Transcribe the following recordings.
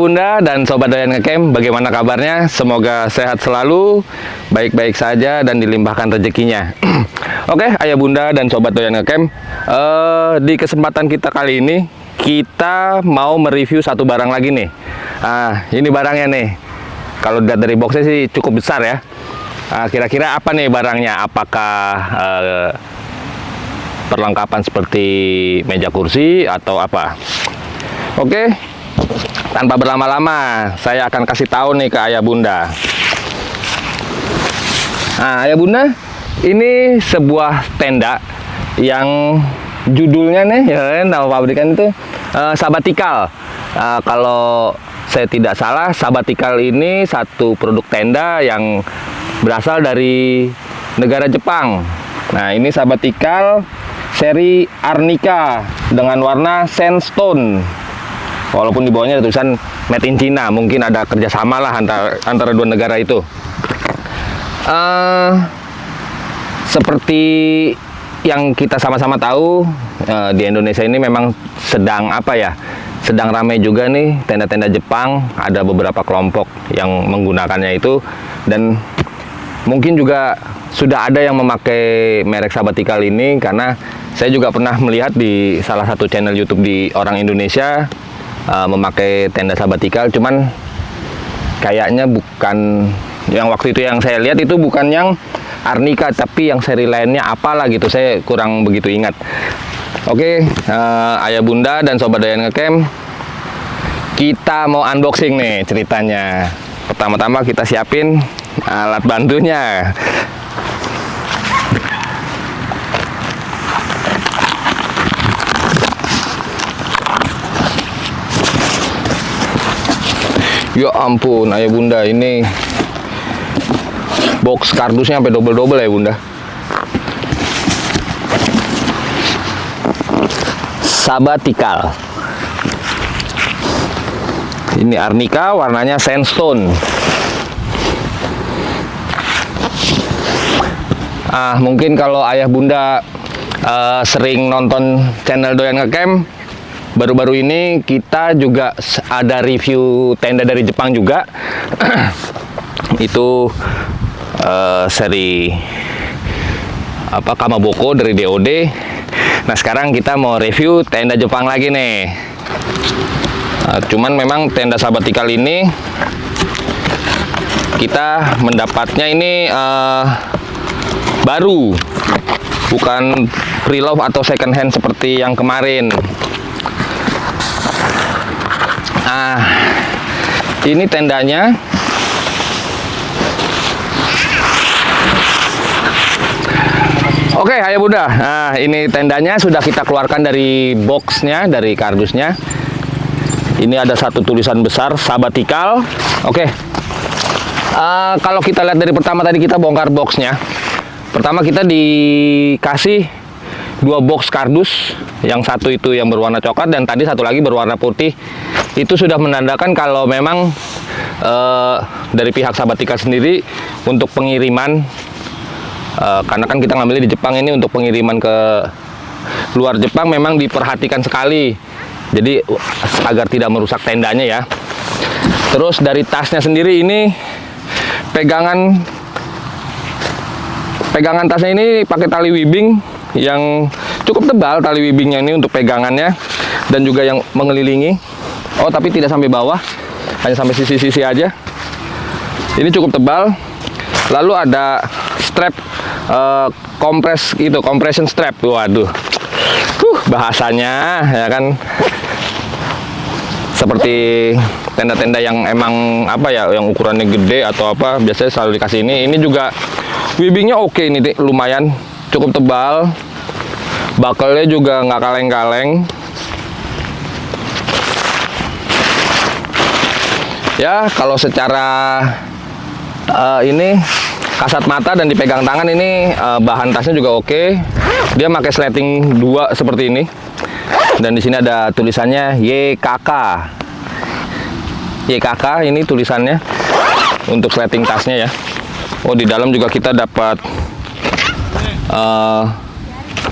Bunda dan Sobat Doyan Ngecamp, bagaimana kabarnya? Semoga sehat selalu, baik-baik saja dan dilimpahkan rezekinya. Oke, Ayah Bunda dan Sobat Doyan Ngecamp, di kesempatan kita kali ini, kita mau mereview satu barang lagi nih. Ini barangnya nih. Kalau dilihat dari boxnya sih cukup besar ya. Kira-kira apa nih barangnya? Apakah perlengkapan seperti meja kursi atau apa? Oke, tanpa berlama-lama, saya akan kasih tahu nih ke Ayah Bunda. Ayah Bunda, ini sebuah tenda yang judulnya nih, ya, nama pabrikan itu Sabatikal. Kalau saya tidak salah, Sabatikal ini satu produk tenda yang berasal dari negara Jepang. Nah, ini Sabatikal seri Arnica dengan warna sandstone. Walaupun di bawahnya ada tulisan Made in China, mungkin ada kerjasama lah antara dua negara itu. Seperti yang kita sama-sama tahu, di Indonesia ini memang sedang sedang ramai juga nih tenda-tenda Jepang. Ada beberapa kelompok yang menggunakannya itu, dan mungkin juga sudah ada yang memakai merek Sabatikal ini, karena saya juga pernah melihat di salah satu channel YouTube di orang Indonesia memakai tenda Sabatikal, cuman kayaknya bukan yang waktu itu yang saya lihat, itu bukan yang Arnica, tapi yang seri lainnya apalah gitu, saya kurang begitu ingat. Oke, Ayah Bunda dan Sobat Doyan Ngecamp, kita mau unboxing nih ceritanya. Pertama-tama kita siapin alat bantunya. Ya ampun, Ayah Bunda, ini box kardusnya sampai double-double ya Bunda. Sabatikal. Ini Arnica, warnanya sandstone. Mungkin kalau Ayah Bunda sering nonton channel Doyan Ngecamp, baru-baru ini kita juga ada review tenda dari Jepang juga. Itu seri Kamaboko dari DOD. Nah, sekarang kita mau review tenda Jepang lagi nih. Cuman memang tenda Sabatikal ini kita mendapatnya ini baru, bukan pre-love atau second hand seperti yang kemarin. Ini tendanya. Oke, Ayah Bunda. Ini tendanya sudah kita keluarkan dari boxnya, dari kardusnya. Ini ada satu tulisan besar Sabatikal. Oke. Kalau kita lihat dari pertama tadi kita bongkar boxnya. Pertama kita dikasih dua box kardus, yang satu itu yang berwarna coklat dan tadi satu lagi berwarna putih. Itu sudah menandakan kalau memang dari pihak Sabatikal sendiri untuk pengiriman, karena kan kita ngambilnya di Jepang, ini untuk pengiriman ke luar Jepang memang diperhatikan sekali, jadi agar tidak merusak tendanya ya. Terus dari tasnya sendiri, ini pegangan tasnya ini pakai tali webbing yang cukup tebal, tali webbingnya ini untuk pegangannya dan juga yang mengelilingi. Oh, tapi tidak sampai bawah, hanya sampai sisi-sisi aja. Ini cukup tebal. Lalu ada strap compression strap. Waduh, bahasanya ya kan seperti tenda-tenda yang emang yang ukurannya gede atau apa, biasanya selalu dikasih ini. Ini juga webbingnya oke, ini lumayan cukup tebal. Buckle-nya juga nggak kaleng-kaleng. Ya, kalau secara ini kasat mata dan dipegang tangan, ini bahan tasnya juga oke. Dia pakai sleting 2 seperti ini. Dan di sini ada tulisannya YKK. YKK ini tulisannya untuk sleting tasnya ya. Oh, di dalam juga kita dapat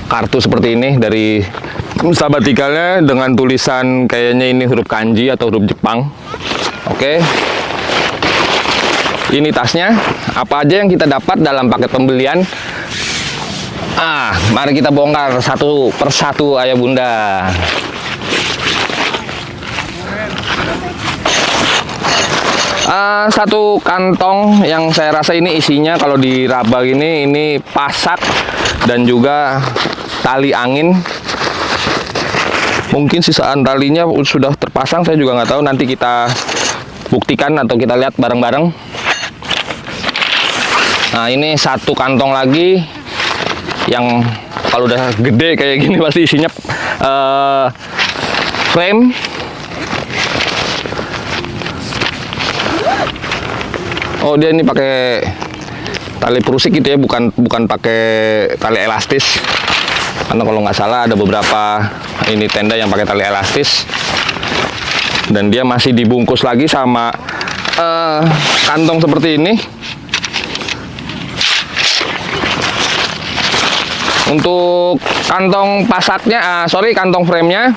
kartu seperti ini dari Sabatikalnya dengan tulisan kayaknya ini huruf kanji atau huruf Jepang. Oke. Ini tasnya. Apa aja yang kita dapat dalam paket pembelian? Mari kita bongkar satu persatu ayah bunda. Satu kantong yang saya rasa ini isinya kalau diraba gini, ini pasak dan juga tali angin. Mungkin sisaan talinya sudah terpasang, saya juga nggak tahu. Nanti kita buktikan atau kita lihat bareng-bareng. Nah, ini satu kantong lagi yang kalau udah gede kayak gini pasti isinya frame. Oh, dia ini pakai tali perusik gitu ya, bukan pakai tali elastis. Karena kalau nggak salah ada beberapa ini tenda yang pakai tali elastis. Dan dia masih dibungkus lagi sama kantong seperti ini. Untuk kantong pasaknya, kantong framenya,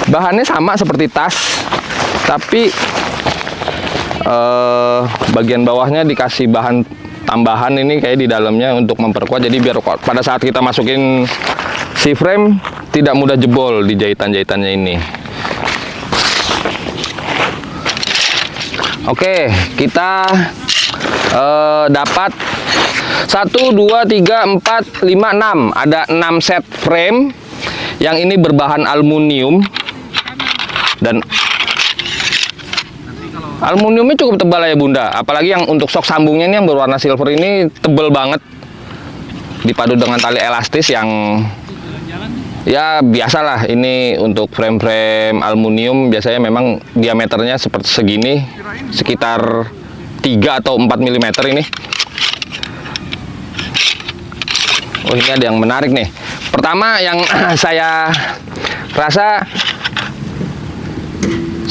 bahannya sama seperti tas, tapi bagian bawahnya dikasih bahan tambahan ini kayak di dalamnya untuk memperkuat. Jadi biar pada saat kita masukin si frame tidak mudah jebol di jahitan-jahitannya ini. Oke, kita dapat 1, 2, 3, 4, 5, 6. Ada 6 set frame yang ini berbahan aluminium. Dan aluminiumnya cukup tebal ya bunda. Apalagi yang untuk sok sambungnya ini yang berwarna silver ini tebal banget. Dipadu dengan tali elastis yang ya biasalah, ini untuk frame-frame aluminium biasanya memang diameternya seperti segini, sekitar 3 atau 4 mm ini. Oh, ini ada yang menarik nih. Pertama yang saya rasa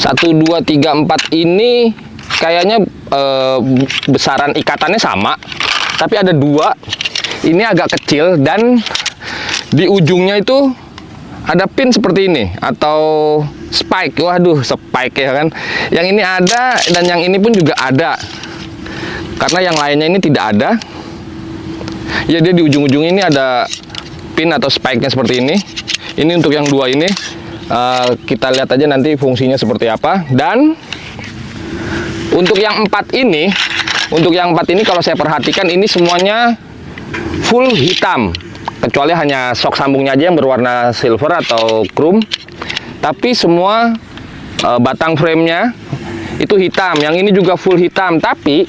1, 2, 3, 4 ini kayaknya besaran ikatannya sama, tapi ada 2 ini agak kecil dan di ujungnya itu ada pin seperti ini atau spike. Waduh, spike ya kan. Yang ini ada dan yang ini pun juga ada. Karena yang lainnya ini tidak ada. Ya, dia di ujung-ujung ini ada pin atau spike-nya seperti ini. Ini untuk yang 2 ini. Kita lihat aja nanti fungsinya seperti apa. Dan untuk yang 4 ini, kalau saya perhatikan ini semuanya full hitam. Kecuali hanya sok sambungnya aja yang berwarna silver atau chrome. Tapi semua batang frame-nya itu hitam. Yang ini juga full hitam. Tapi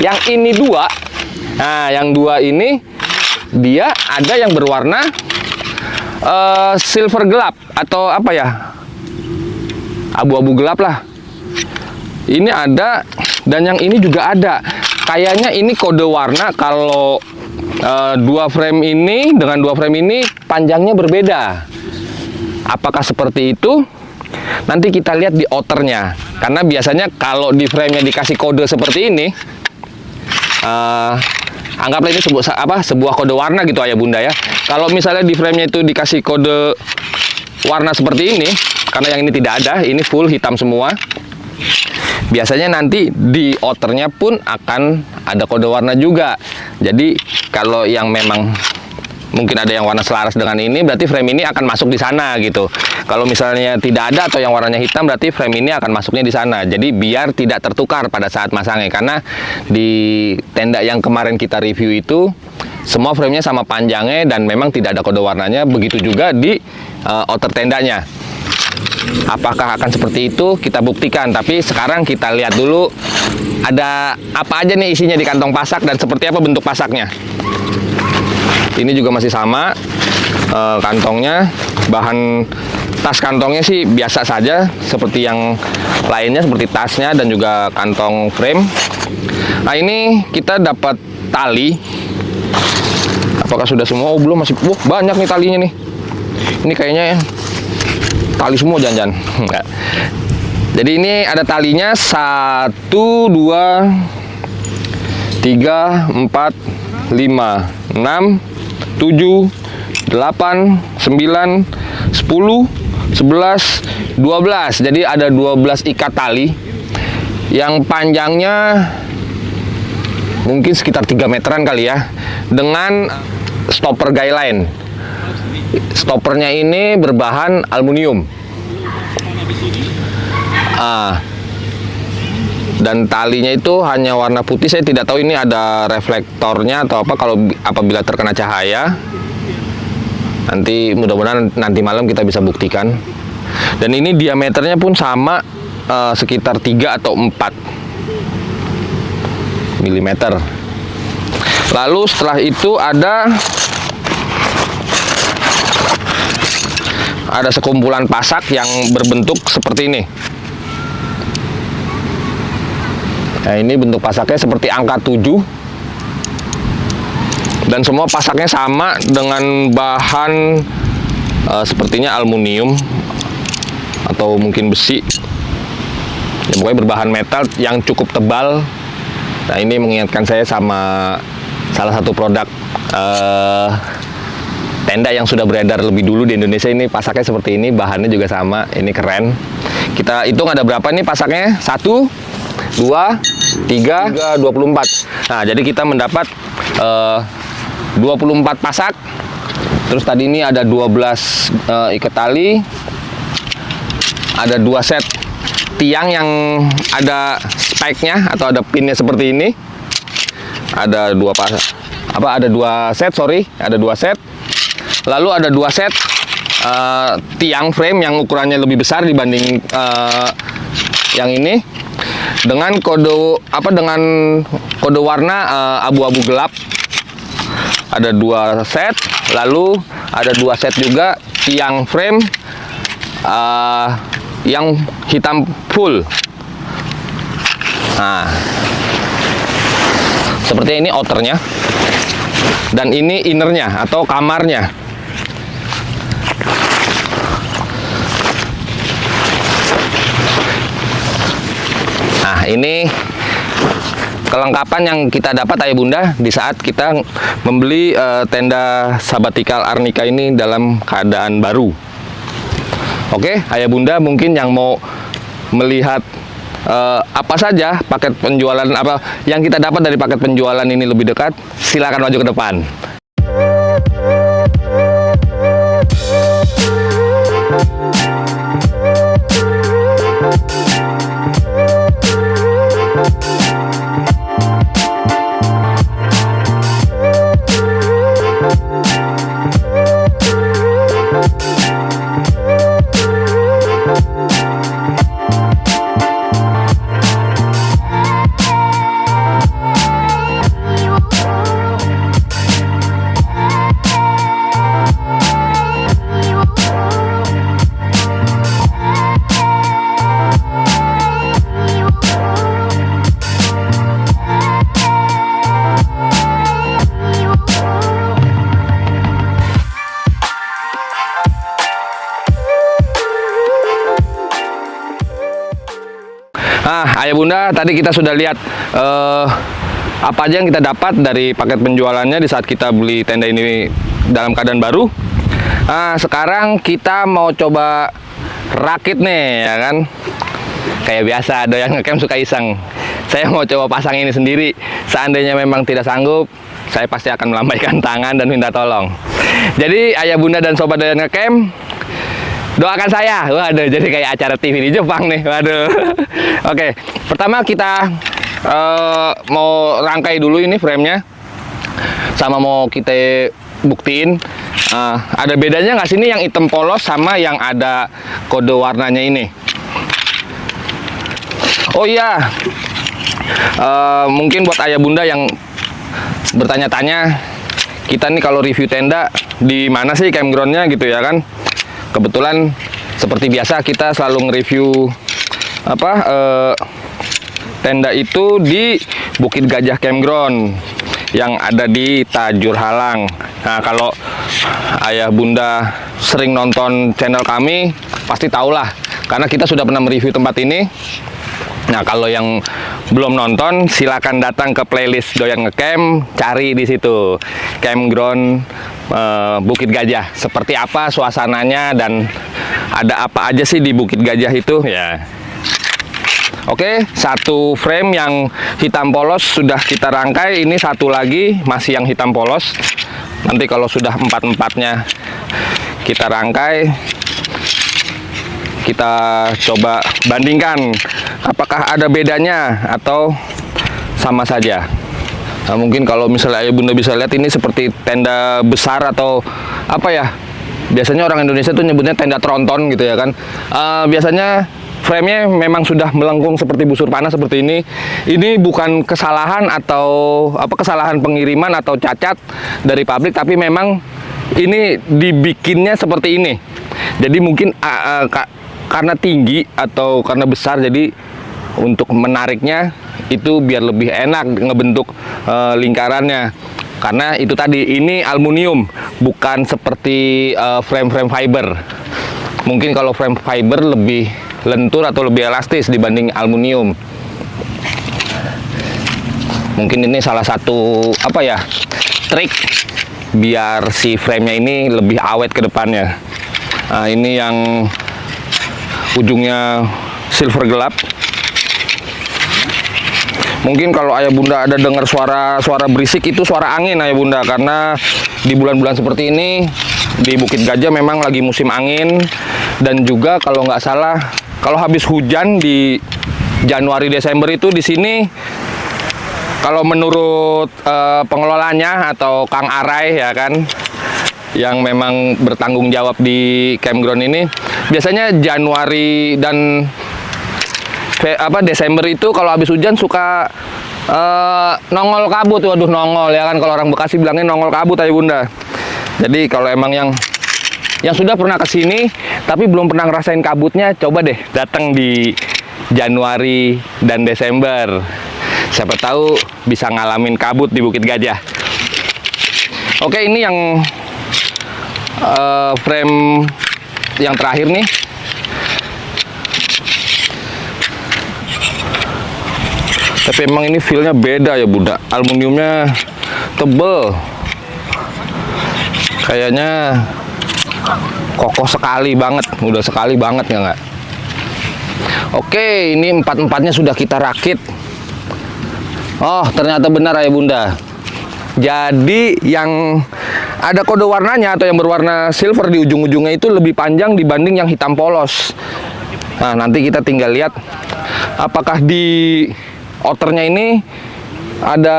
yang ini 2, nah yang 2 ini dia ada yang berwarna silver gelap atau apa ya, abu-abu gelap lah. Ini ada dan yang ini juga ada. Kayaknya ini kode warna. Kalau 2 frame ini dengan 2 frame ini panjangnya berbeda. Apakah seperti itu? Nanti kita lihat di outernya. Karena biasanya kalau di frame-nya dikasih kode seperti ini, anggaplah ini sebuah kode warna gitu ayah bunda ya. Kalau misalnya di frame-nya itu dikasih kode warna seperti ini, karena yang ini tidak ada, ini full hitam semua. Biasanya nanti di outernya pun akan ada kode warna juga. Jadi kalau yang memang mungkin ada yang warna selaras dengan ini, berarti frame ini akan masuk di sana gitu. Kalau misalnya tidak ada atau yang warnanya hitam, berarti frame ini akan masuknya di sana. Jadi biar tidak tertukar pada saat masangnya. Karena di tenda yang kemarin kita review itu semua framenya sama panjangnya dan memang tidak ada kode warnanya. Begitu juga di outer tendanya. Apakah akan seperti itu? Kita buktikan. Tapi sekarang kita lihat dulu ada apa aja nih isinya di kantong pasak dan seperti apa bentuk pasaknya. Ini juga masih sama kantongnya. Bahan tas kantongnya sih biasa saja seperti yang lainnya, seperti tasnya dan juga kantong frame. Nah, ini kita dapat tali. Apakah sudah semua? Oh, belum, masih banyak nih talinya nih. Ini kayaknya ya tali semua jangan-jangan. Enggak. Jadi ini ada talinya 1, 2, 3, 4, 5, 6, 7, 8, 9, 10, 11, 12. Jadi ada 12 ikat tali yang panjangnya mungkin sekitar 3 meteran kali ya, dengan stopper guy line. Stoppernya ini berbahan aluminium. Dan talinya itu hanya warna putih. Saya tidak tahu ini ada reflektornya atau apa, kalau apabila terkena cahaya. Nanti mudah-mudahan nanti malam kita bisa buktikan. Dan ini diameternya pun sama, sekitar 3 atau 4 mm. Lalu setelah itu ada sekumpulan pasak yang berbentuk seperti ini. Nah, ini bentuk pasaknya seperti angka 7. Dan semua pasaknya sama dengan bahan sepertinya aluminium atau mungkin besi. Ya, pokoknya berbahan metal yang cukup tebal. Nah, ini mengingatkan saya sama salah satu produk tenda yang sudah beredar lebih dulu di Indonesia. Ini pasaknya seperti ini, bahannya juga sama. Ini keren. Kita hitung ada berapa nih pasaknya? 1, 2, 3, 24. Nah, jadi kita mendapat 24 pasak. Terus tadi ini ada 12 ikat tali. Ada 2 set tiang yang ada spike-nya atau ada pinnya seperti ini. Ada 2 set. Lalu ada 2 set tiang frame yang ukurannya lebih besar dibanding yang ini, dengan kode warna abu-abu gelap. Ada 2 set. Lalu ada 2 set juga tiang frame yang hitam full. Nah, seperti ini outernya, dan ini innernya atau kamarnya. Nah, ini kelengkapan yang kita dapat ayah bunda di saat kita membeli tenda Sabatikal Arnica ini dalam keadaan baru. Oke, ayah bunda mungkin yang mau melihat apa saja paket penjualan apa yang kita dapat dari paket penjualan ini lebih dekat, silakan maju ke depan. Ayah bunda, tadi kita sudah lihat apa aja yang kita dapat dari paket penjualannya di saat kita beli tenda ini dalam keadaan baru. Sekarang kita mau coba rakit nih, ya kan? Kayak biasa, ada yang ngecamp suka iseng. Saya mau coba pasang ini sendiri. Seandainya memang tidak sanggup, saya pasti akan melambaikan tangan dan minta tolong. Jadi ayah bunda dan sobat doyan ngecamp, doakan saya. Waduh, jadi kayak acara TV di Jepang nih. Waduh. Oke, pertama kita mau rangkai dulu ini framenya, sama mau kita buktiin ada bedanya nggak sih nih yang hitam polos sama yang ada kode warnanya ini. Oh iya, mungkin buat ayah bunda yang bertanya-tanya, kita nih kalau review tenda di mana sih campgroundnya gitu ya kan? Kebetulan seperti biasa kita selalu nge-review tenda itu di Bukit Gajah Campground yang ada di Tajur Halang. Nah, kalau ayah bunda sering nonton channel kami pasti tahulah, karena kita sudah pernah mereview tempat ini. Nah, kalau yang belum nonton, silakan datang ke playlist Doyan Ngecamp, cari di situ campground Bukit Gajah. Seperti apa suasananya dan ada apa aja sih di Bukit Gajah itu ya. Oke, satu frame yang hitam polos sudah kita rangkai. Ini satu lagi masih yang hitam polos. Nanti kalau sudah empat-empatnya kita rangkai, kita coba bandingkan apakah ada bedanya atau sama saja. Nah, mungkin kalau misalnya Ayah Bunda bisa lihat, ini seperti tenda besar atau apa ya, biasanya orang Indonesia tuh nyebutnya tenda tronton gitu ya kan. Biasanya frame-nya memang sudah melengkung seperti busur panah seperti ini. Ini bukan kesalahan atau kesalahan pengiriman atau cacat dari pabrik, tapi memang ini dibikinnya seperti ini. Jadi mungkin karena tinggi atau karena besar, jadi untuk menariknya itu biar lebih enak ngebentuk lingkarannya. Karena itu tadi, ini aluminium, bukan seperti frame-frame fiber. Mungkin kalau frame fiber lebih lentur atau lebih elastis dibanding aluminium. Mungkin ini salah satu trik biar si frame-nya ini lebih awet ke depannya. Nah, ini yang ujungnya silver gelap. Mungkin kalau Ayah Bunda ada dengar suara berisik, itu suara angin Ayah Bunda, karena di bulan-bulan seperti ini di Bukit Gajah memang lagi musim angin. Dan juga kalau nggak salah, kalau habis hujan di Januari Desember itu di sini, kalau menurut pengelolanya atau Kang Arai ya kan, yang memang bertanggung jawab di campground ini, biasanya Januari dan Desember itu kalau habis hujan suka nongol kabut. Waduh, nongol ya kan, kalau orang Bekasi bilangnya nongol kabut Ayah Bunda. Jadi kalau emang yang sudah pernah kesini tapi belum pernah ngerasain kabutnya, coba deh datang di Januari dan Desember. Siapa tahu bisa ngalamin kabut di Bukit Gajah. Oke, ini yang frame yang terakhir nih. Tapi emang ini feel-nya beda ya Bunda. Aluminiumnya tebel, kayaknya kokoh sekali banget, udah sekali banget ya nggak? Oke, ini empat-empatnya sudah kita rakit. Oh, ternyata benar Ayah Bunda. Jadi yang ada kode warnanya atau yang berwarna silver di ujung-ujungnya itu lebih panjang dibanding yang hitam polos. Nah, nanti kita tinggal lihat apakah di outernya ini ada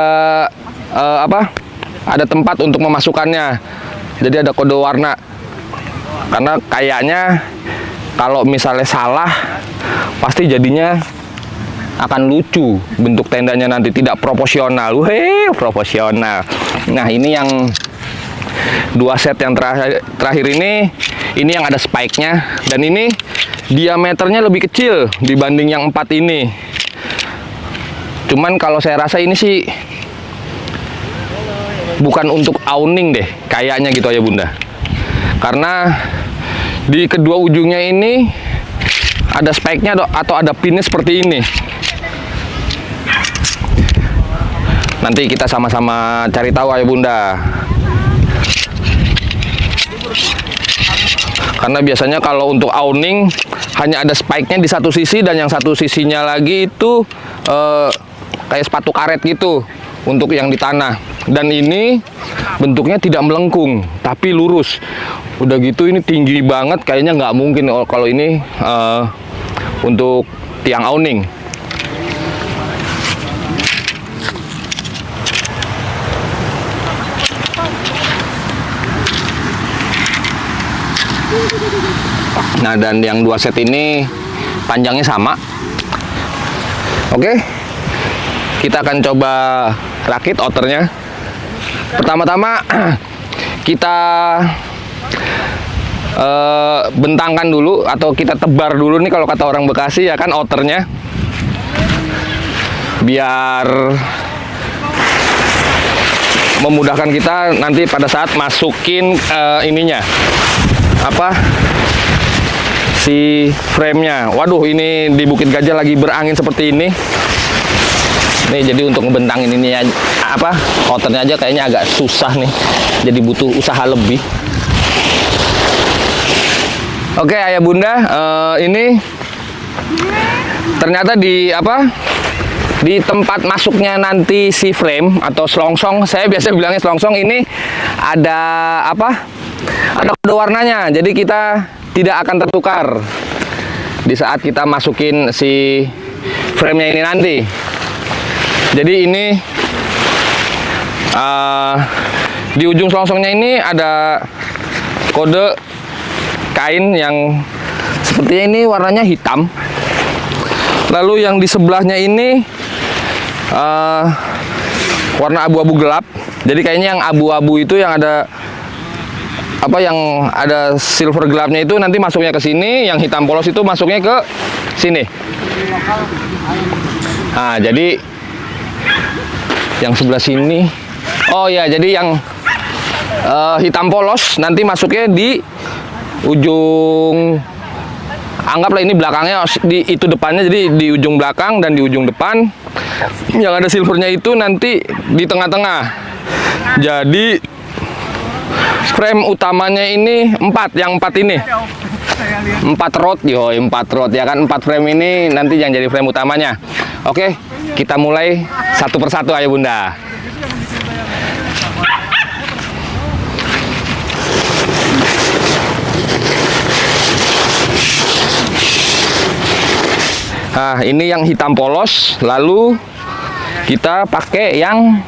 ada tempat untuk memasukkannya. Jadi ada kode warna. Karena kayaknya kalau misalnya salah, pasti jadinya akan lucu bentuk tendanya nanti, tidak proporsional. Proporsional. Nah, ini yang dua set yang terakhir ini yang ada spike-nya, dan ini diameternya lebih kecil dibanding yang 4 ini. Cuman kalau saya rasa ini sih bukan untuk awning deh, kayaknya gitu Ayah Bunda. Karena di kedua ujungnya ini ada spike-nya atau ada pinnya seperti ini. Nanti kita sama-sama cari tahu Ayah Bunda. Karena biasanya kalau untuk awning hanya ada spike-nya di satu sisi, dan yang satu sisinya lagi itu kayak sepatu karet gitu untuk yang di tanah. Dan ini bentuknya tidak melengkung tapi lurus. Udah gitu ini tinggi banget, kayaknya nggak mungkin kalau ini untuk tiang awning. Nah, dan yang dua set ini panjangnya sama. Oke, kita akan coba rakit outernya. Pertama-tama kita bentangkan dulu atau kita tebar dulu nih kalau kata orang Bekasi ya kan, outernya, biar memudahkan kita nanti pada saat masukin ininya si frame-nya. Waduh, ini di Bukit Gajah lagi berangin seperti ini. Nih, jadi untuk ngebentangin ini outernya aja kayaknya agak susah nih. Jadi butuh usaha lebih. Oke, Ayah Bunda, ini ternyata di tempat masuknya nanti si frame atau selongsong, saya biasa bilangnya selongsong, ini ada ada kode warnanya, jadi kita tidak akan tertukar di saat kita masukin si frame-nya ini nanti. Jadi ini di ujung selongsongnya ini ada kode kain yang sepertinya ini warnanya hitam. Lalu yang di sebelahnya ini warna abu-abu gelap. Jadi kayaknya yang abu-abu itu yang ada yang ada silver gelapnya itu nanti masuknya ke sini, yang hitam polos itu masuknya ke sini. Nah, jadi yang sebelah sini, oh ya, jadi yang hitam polos nanti masuknya di ujung, anggaplah ini belakangnya, itu depannya, jadi di ujung belakang dan di ujung depan. Yang ada silvernya itu nanti di tengah-tengah. Jadi frame utamanya ini 4, yang 4 ini 4 rod, 4 rod ya kan, 4 frame ini nanti yang jadi frame utamanya. Oke, kita mulai satu persatu ayah bunda. Nah, ini yang hitam polos, lalu kita pakai yang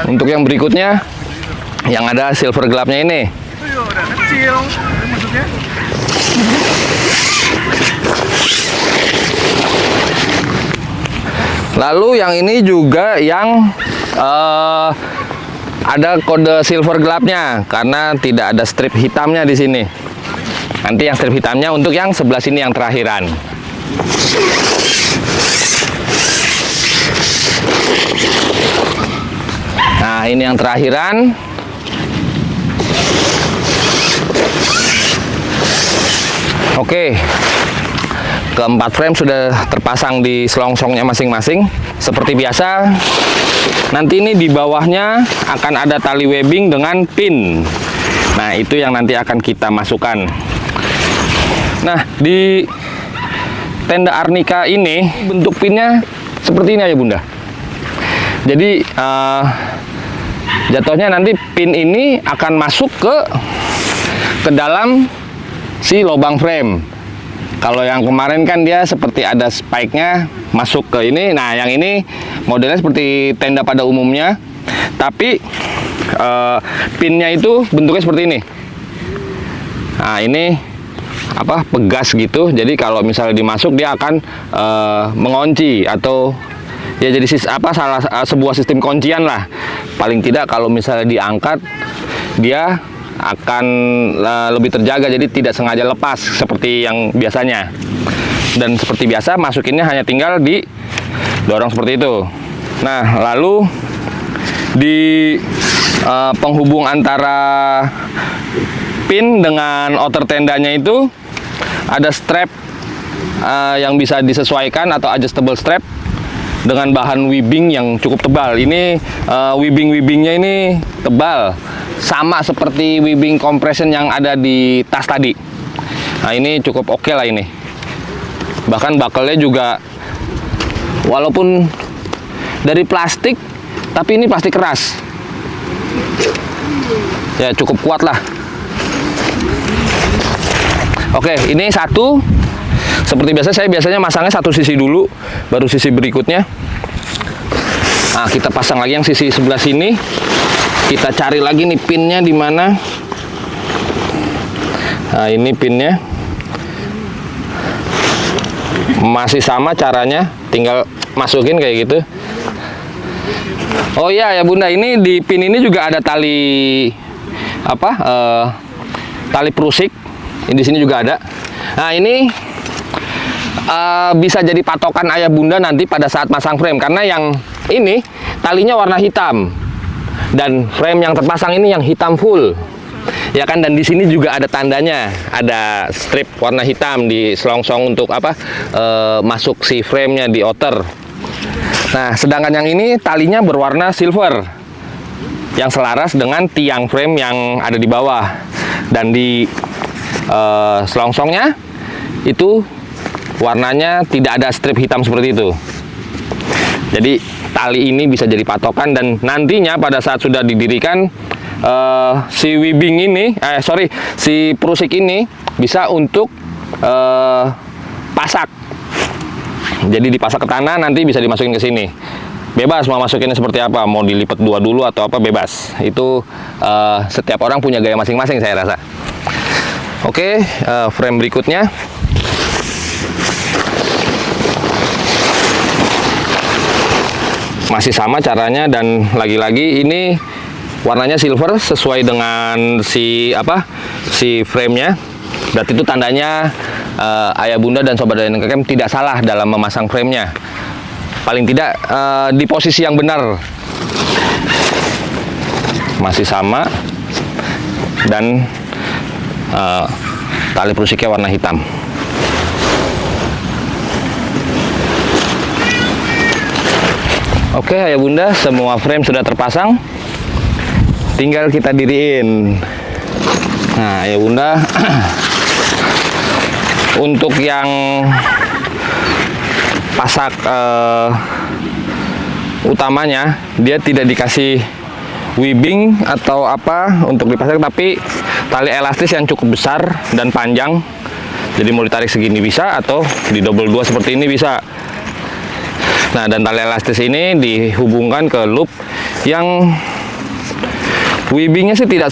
untuk yang berikutnya yang ada silver gelapnya ini. Lalu yang ini juga yang ada kode silver gelapnya karena tidak ada strip hitamnya di sini. Nanti yang strip hitamnya untuk yang sebelah sini yang terakhiran. Nah, ini yang terakhiran. Oke, keempat frame sudah terpasang di selongsongnya masing-masing. Seperti biasa, nanti ini di bawahnya akan ada tali webbing dengan pin. Nah, itu yang nanti akan kita masukkan. Nah, di tenda Arnica ini bentuk pinnya seperti ini ya bunda. Jadi jatuhnya nanti pin ini akan masuk ke dalam si lubang frame. Kalau yang kemarin kan dia seperti ada spike-nya masuk ke ini. Nah, yang ini modelnya seperti tenda pada umumnya, tapi pinnya itu bentuknya seperti ini. Nah, ini pegas gitu. Jadi kalau misalnya dimasuk dia akan mengunci atau ya jadi sebuah sistem kuncian lah. Paling tidak kalau misalnya diangkat dia akan lebih terjaga, jadi tidak sengaja lepas seperti yang biasanya. Dan seperti biasa masukinnya hanya tinggal didorong seperti itu. Nah, lalu di penghubung antara pin dengan outer tendanya itu ada strap yang bisa disesuaikan atau adjustable strap dengan bahan webbing yang cukup tebal. Ini webbing-webbingnya ini tebal, sama seperti webbing compression yang ada di tas tadi. Nah, ini cukup oke lah ini. Bahkan buckle-nya juga walaupun dari plastik, tapi ini plastik keras. Ya, cukup kuat lah. Oke, ini satu. Seperti biasa, saya biasanya masangnya satu sisi dulu, baru sisi berikutnya. Nah, kita pasang lagi yang sisi sebelah sini. Kita cari lagi nih pinnya di mana. Nah, ini pinnya. Masih sama caranya, tinggal masukin kayak gitu. Oh iya ya bunda, ini di pin ini juga ada tali tali prusik. Di sini juga ada. Nah, ini bisa jadi patokan ayah bunda nanti pada saat masang frame, karena yang ini talinya warna hitam dan frame yang terpasang ini yang hitam full, ya kan. Dan di sini juga ada tandanya, ada strip warna hitam di selongsong untuk masuk si frame-nya di outer. Nah, sedangkan yang ini talinya berwarna silver yang selaras dengan tiang frame yang ada di bawah, dan di selongsongnya itu warnanya tidak ada strip hitam seperti itu. Jadi tali ini bisa jadi patokan, dan nantinya pada saat sudah didirikan si webbing ini, si prusik ini bisa untuk pasak. Jadi dipasak ke tanah, nanti bisa dimasukin ke sini. Bebas mau masukinnya seperti apa, mau dilipat dua dulu atau apa, bebas. Itu setiap orang punya gaya masing-masing saya rasa. Oke, frame berikutnya. Masih sama caranya, dan lagi-lagi ini warnanya silver sesuai dengan si frame-nya. Berarti itu tandanya ayah bunda dan sobat dan kakek tidak salah dalam memasang frame-nya. Paling tidak di posisi yang benar. Masih sama, dan tali perusiknya warna hitam. Oke ayah bunda, semua frame sudah terpasang, tinggal kita diriin. Nah ayah bunda, untuk yang pasak utamanya dia tidak dikasih webbing atau apa untuk dipasang, tapi tali elastis yang cukup besar dan panjang. Jadi mau ditarik segini bisa, atau di double 2 seperti ini bisa. Nah, dan tali elastis ini dihubungkan ke loop yang webbingnya sih tidak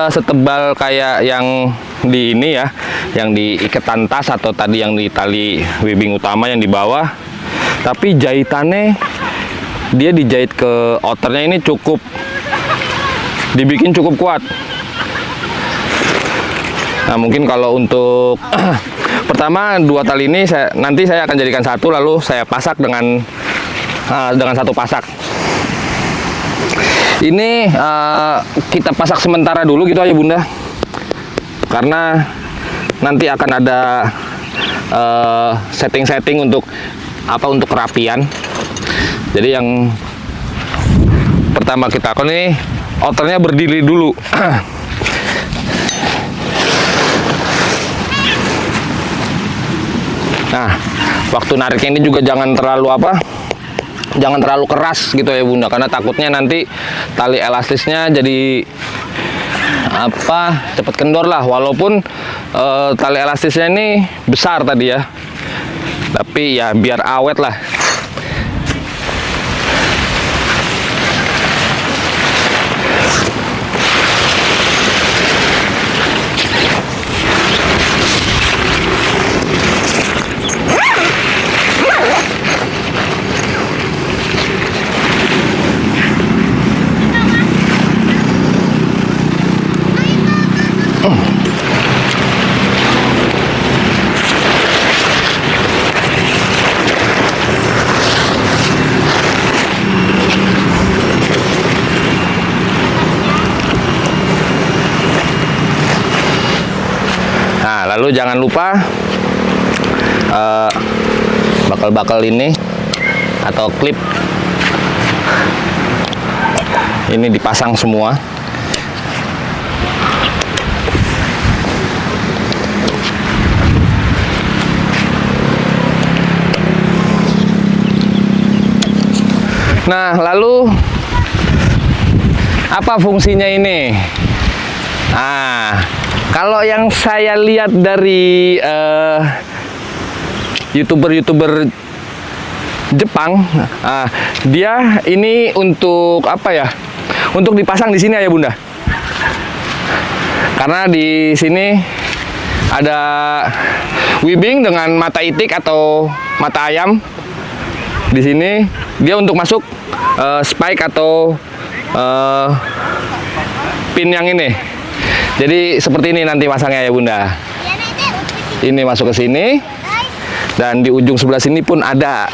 setebal kayak yang di ini ya, yang di iketan tas atau tadi yang di tali webbing utama yang di bawah. Tapi jahitannya, dia dijahit ke outernya ini cukup, dibikin cukup kuat. Nah mungkin kalau untuk pertama dua tali ini nanti saya akan jadikan satu, lalu saya pasak dengan satu pasak. Ini kita pasak sementara dulu gitu aja bunda, karena nanti akan ada setting-setting untuk kerapian. Jadi yang pertama kita akan ini outernya berdiri dulu. Nah, waktu nariknya ini juga jangan terlalu keras gitu ya bunda, karena takutnya nanti tali elastisnya jadi cepet kendor lah. Walaupun tali elastisnya ini besar tadi ya, tapi ya biar awet lah. Lalu jangan lupa bakal-bakal ini atau klip ini dipasang semua. Nah, lalu apa fungsinya ini? Kalau yang saya lihat dari YouTuber Jepang, dia ini untuk apa ya? Untuk dipasang di sini ya bunda. Karena di sini ada webbing dengan mata itik atau mata ayam. Di sini dia untuk masuk spike atau pin yang ini. Jadi seperti ini nanti masangnya ya bunda. Ini masuk ke sini, dan di ujung sebelah sini pun ada.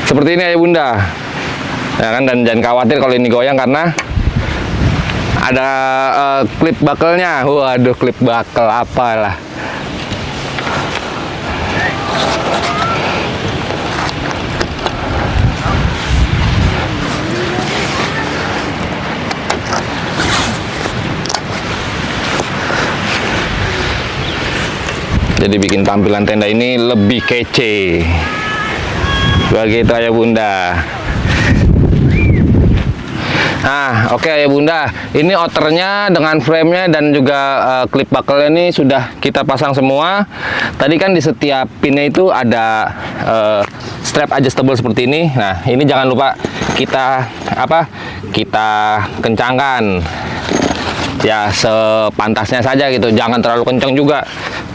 Seperti ini ya bunda. Ya kan, dan jangan khawatir kalau ini goyang karena ada klip bakelnya. Waduh, klip bakel apalah. Jadi bikin tampilan tenda ini lebih kece. Begitu ayah bunda. Nah, oke ayah bunda, ini outernya dengan framenya dan juga klip buckle ini sudah kita pasang semua. Tadi kan di setiap pinnya itu ada strap adjustable seperti ini. Nah, ini jangan lupa kita kita kencangkan ya sepantasnya saja gitu, jangan terlalu kencang juga,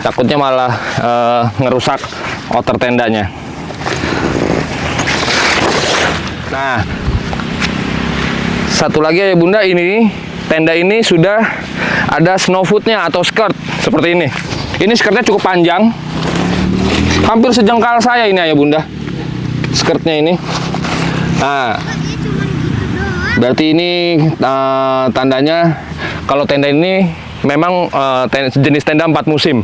takutnya malah ngerusak outer tendanya. Nah, satu lagi ya bunda, ini tenda ini sudah ada snowfootnya atau skirt seperti ini. Ini skirtnya cukup panjang, hampir sejengkal saya ini ya bunda, skirtnya ini. Nah, berarti ini tandanya kalau tenda ini memang jenis tenda 4 musim.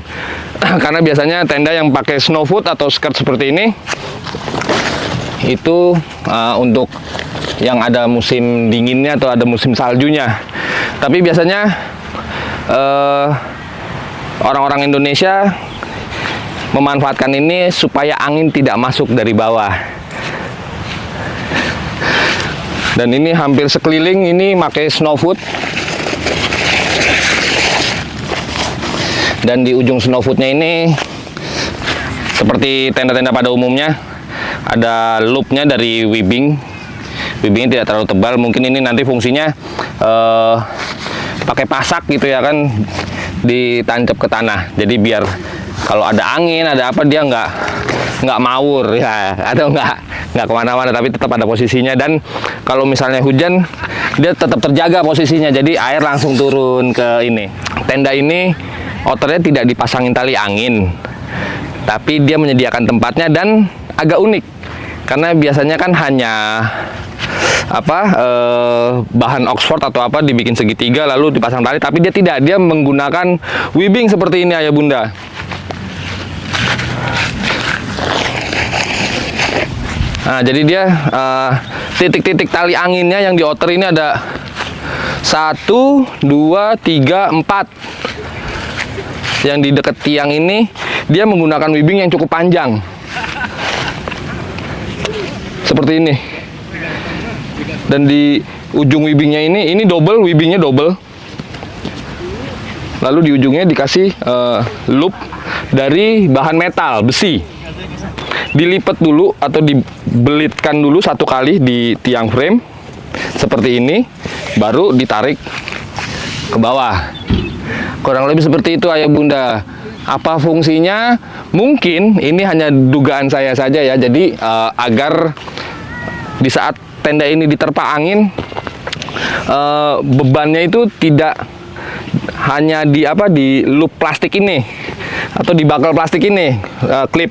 Karena biasanya tenda yang pakai snowfoot atau skirt seperti ini itu untuk yang ada musim dinginnya atau ada musim saljunya. Tapi biasanya orang-orang Indonesia memanfaatkan ini supaya angin tidak masuk dari bawah. Dan ini hampir sekeliling ini pakai snowfoot. Dan di ujung snowfootnya ini seperti tenda-tenda pada umumnya ada loopnya dari webbing. Webbingnya tidak terlalu tebal. Mungkin ini nanti fungsinya pakai pasak gitu ya kan, ditancap ke tanah. Jadi biar kalau ada angin, ada apa, dia nggak mawur ya, atau nggak kemana-mana, tapi tetap ada posisinya. Dan kalau misalnya hujan, dia tetap terjaga posisinya. Jadi air langsung turun ke ini. Tenda ini outernya tidak dipasangin tali angin, tapi dia menyediakan tempatnya dan agak unik. Karena biasanya kan hanya bahan Oxford atau apa dibikin segitiga lalu dipasang tali, tapi dia tidak, dia menggunakan webbing seperti ini ayah bunda. Nah, jadi dia titik-titik tali anginnya yang di outer ini ada 1, 2, 3, 4. Yang di dekat tiang ini dia menggunakan webbing yang cukup panjang seperti ini. Dan di ujung webbingnya ini double, webbingnya double. Lalu di ujungnya dikasih loop dari bahan metal, besi. Dilipat dulu atau dibelitkan dulu satu kali di tiang frame seperti ini, baru ditarik ke bawah. Kurang lebih seperti itu ayah bunda. Apa fungsinya? Mungkin ini hanya dugaan saya saja ya. Jadi agar di saat tenda ini diterpa angin, bebannya itu tidak hanya di loop plastik ini atau di buckle plastik ini, klip.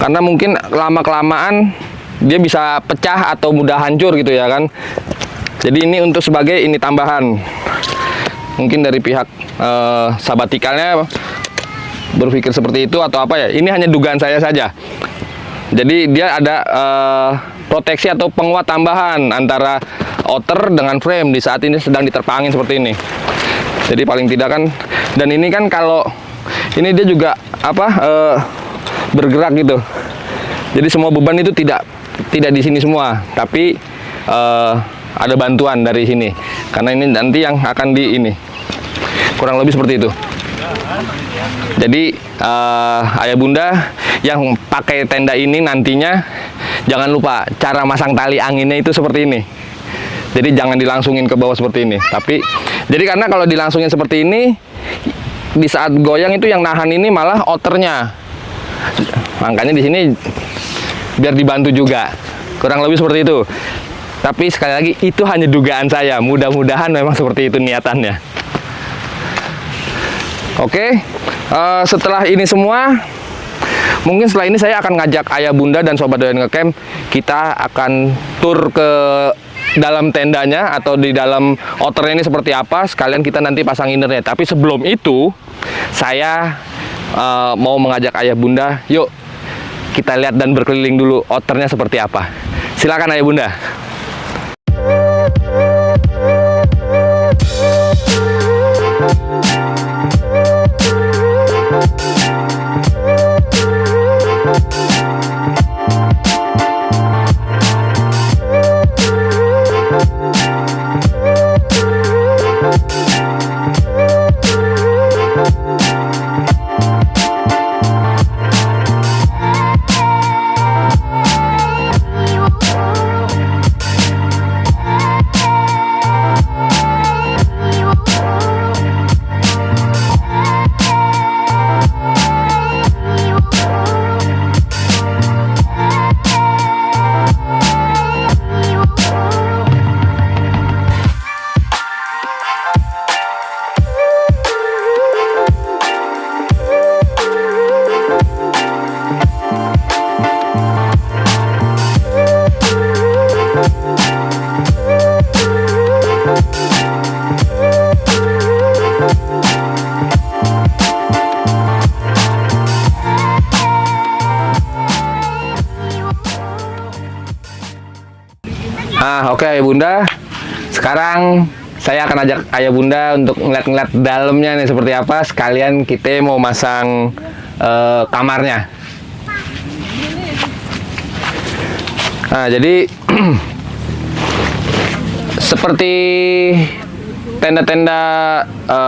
Karena mungkin lama-kelamaan dia bisa pecah atau mudah hancur gitu ya kan. Jadi ini untuk sebagai ini tambahan. Mungkin dari pihak sabatikalnya berpikir seperti itu atau apa ya. Ini hanya dugaan saya saja. Jadi dia ada proteksi atau penguat tambahan antara outer dengan frame di saat ini sedang diterpa angin seperti ini. Jadi paling tidak kan, dan ini kan kalau ini dia juga bergerak gitu. Jadi semua beban itu tidak di sini semua, tapi ada bantuan dari sini. Karena ini nanti yang akan di ini. Kurang lebih seperti itu. Jadi ayah bunda yang pakai tenda ini nantinya jangan lupa cara masang tali anginnya itu seperti ini. Jadi jangan dilangsungin ke bawah seperti ini. Tapi jadi karena kalau dilangsungin seperti ini, di saat goyang itu yang nahan ini malah outernya. Makanya di sini biar dibantu juga. Kurang lebih seperti itu. Tapi sekali lagi itu hanya dugaan saya. Mudah-mudahan memang seperti itu niatannya. Oke, setelah ini semua, mungkin setelah ini saya akan ngajak ayah bunda dan sobat doyan ngecamp, kita akan tur ke dalam tendanya atau di dalam outernya ini seperti apa, sekalian kita nanti pasang innernya. Tapi sebelum itu, saya mau mengajak ayah bunda, yuk kita lihat dan berkeliling dulu outernya seperti apa. Silakan ayah bunda. Oke Ayah Bunda, sekarang saya akan ajak Ayah Bunda untuk ngeliat-ngeliat dalamnya nih seperti apa. Sekalian kita mau masang kamarnya. Nah, jadi seperti tenda-tenda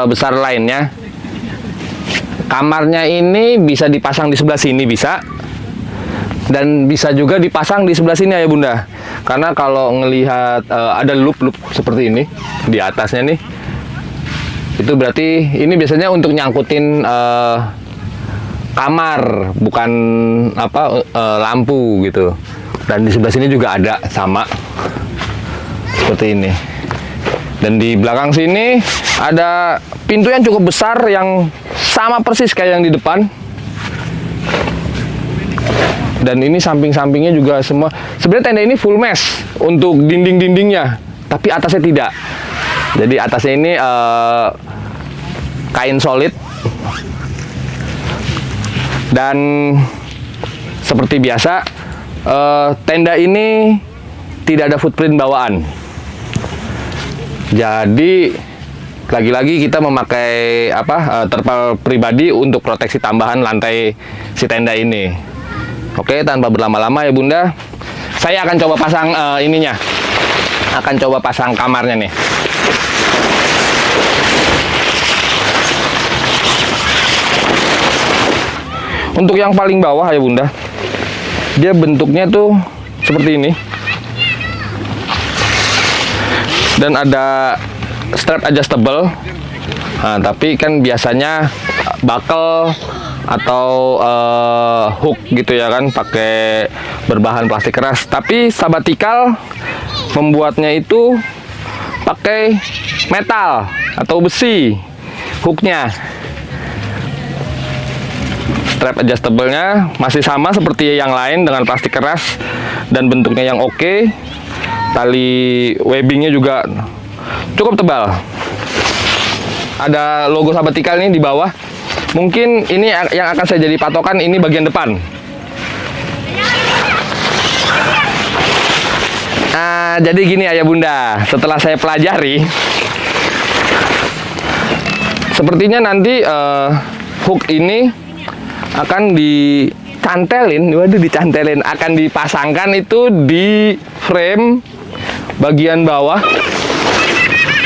besar lainnya, kamarnya ini bisa dipasang di sebelah sini bisa, dan bisa juga dipasang di sebelah sini Ayah Bunda. Karena kalau ngelihat ada loop-loop seperti ini di atasnya nih, itu berarti ini biasanya untuk nyangkutin kamar, bukan lampu gitu. Dan di sebelah sini juga ada sama seperti ini. Dan di belakang sini ada pintu yang cukup besar yang sama persis kayak yang di depan. Dan ini samping-sampingnya juga semua. Sebenarnya tenda ini full mesh untuk dinding-dindingnya, tapi atasnya tidak. Jadi atasnya ini kain solid. Dan seperti biasa, tenda ini tidak ada footprint bawaan. Jadi lagi-lagi kita memakai terpal pribadi untuk proteksi tambahan lantai si tenda ini. Oke, tanpa berlama-lama ya Bunda, saya akan coba pasang ininya. Akan coba pasang kamarnya nih. Untuk yang paling bawah ya Bunda, dia bentuknya tuh seperti ini. Dan ada strap adjustable. Nah, tapi kan biasanya buckle atau hook gitu ya kan, pakai berbahan plastik keras. Tapi Sabatikal membuatnya itu pakai metal atau besi hooknya. Strap adjustable-nya masih sama seperti yang lain dengan plastik keras dan bentuknya yang oke. Tali webbingnya juga cukup tebal. Ada logo Sabatikal ini di bawah. Mungkin ini yang akan saya jadi patokan, ini bagian depan. Nah, jadi gini Ayah Bunda, setelah saya pelajari, sepertinya nanti hook ini akan dicantelin, akan dipasangkan itu di frame bagian bawah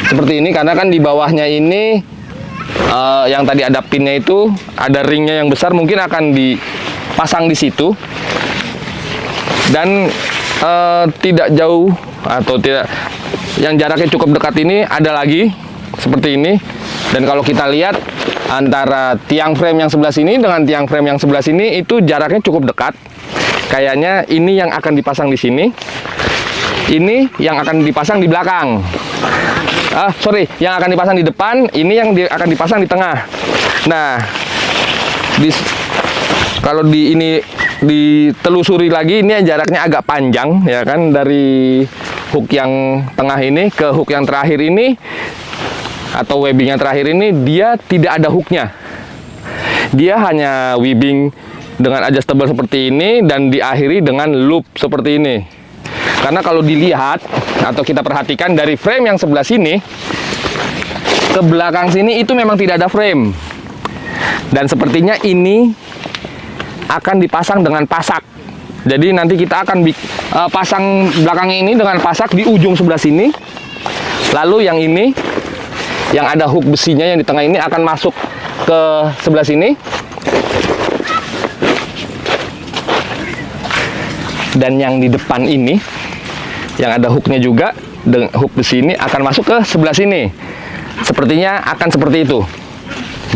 seperti ini, karena kan di bawahnya ini yang tadi ada pinnya itu, ada ringnya yang besar, mungkin akan dipasang di situ. Dan tidak jauh atau tidak, yang jaraknya cukup dekat ini ada lagi seperti ini. Dan kalau kita lihat antara tiang frame yang sebelah sini dengan tiang frame yang sebelah sini itu jaraknya cukup dekat. Kayaknya ini yang akan dipasang di sini, ini yang akan dipasang di belakang. Yang akan dipasang di depan, ini yang akan dipasang di tengah. Nah, kalau ini ditelusuri lagi, ini jaraknya agak panjang ya kan, dari hook yang tengah ini ke hook yang terakhir ini, atau webbing yang terakhir ini, dia tidak ada hooknya. Dia hanya webbing dengan adjustable seperti ini dan diakhiri dengan loop seperti ini. Karena kalau dilihat atau kita perhatikan dari frame yang sebelah sini ke belakang sini itu memang tidak ada frame. Dan sepertinya ini akan dipasang dengan pasak. Jadi nanti kita akan pasang belakangnya ini dengan pasak di ujung sebelah sini. Lalu yang ini, yang ada hook besinya yang di tengah ini akan masuk ke sebelah sini. Dan yang di depan ini, yang ada hooknya juga, dengan hook besi ini akan masuk ke sebelah sini. Sepertinya akan seperti itu.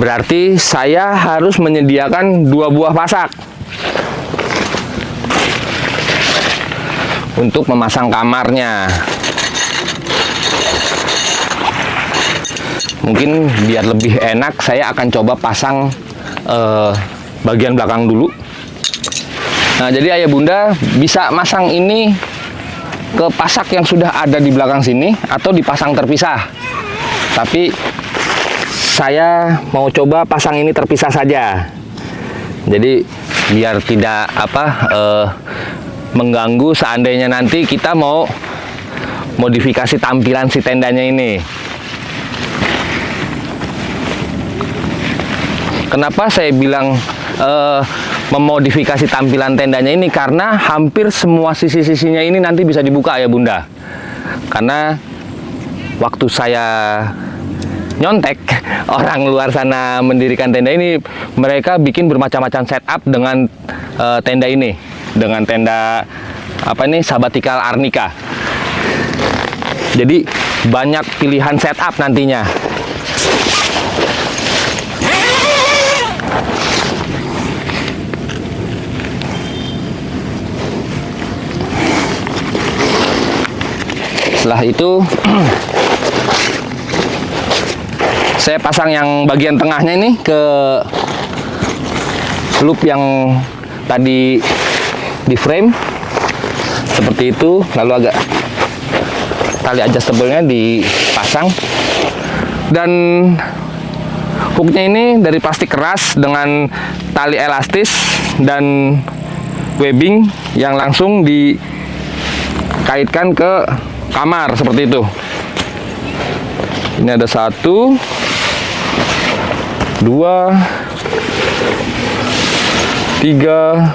Berarti saya harus menyediakan 2 buah pasak untuk memasang kamarnya. Mungkin biar lebih enak, saya akan coba pasang bagian belakang dulu. Nah, jadi Ayah Bunda bisa masang ini ke pasak yang sudah ada di belakang sini atau dipasang terpisah. Tapi saya mau coba pasang ini terpisah saja. Jadi biar tidak mengganggu seandainya nanti kita mau modifikasi tampilan si tendanya ini. Kenapa saya bilang memodifikasi tampilan tendanya ini? Karena hampir semua sisi-sisinya ini nanti bisa dibuka ya Bunda. Karena waktu saya nyontek orang luar sana mendirikan tenda ini, mereka bikin bermacam-macam setup dengan tenda ini, dengan tenda apa ini, Sabbatical Arnica. Jadi banyak pilihan setup nantinya. Setelah itu saya pasang yang bagian tengahnya ini ke loop yang tadi di frame seperti itu, lalu agak tali adjustable-nya dipasang, dan hooknya ini dari plastik keras dengan tali elastis dan webbing yang langsung dikaitkan ke kamar seperti itu. Ini ada 1, 2, 3,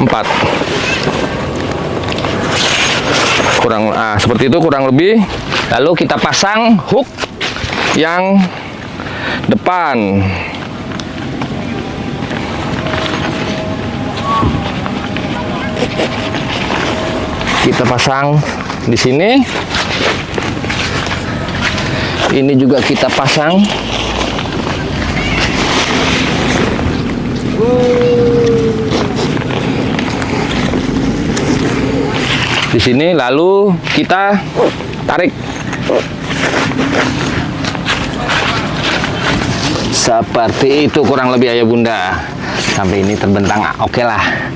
4. Seperti itu kurang lebih. Lalu kita pasang hook yang depan. Kita pasang di sini. Ini juga kita pasang. Di sini, lalu kita tarik. Seperti itu kurang lebih ya Bunda. Sampai ini terbentang, oke lah.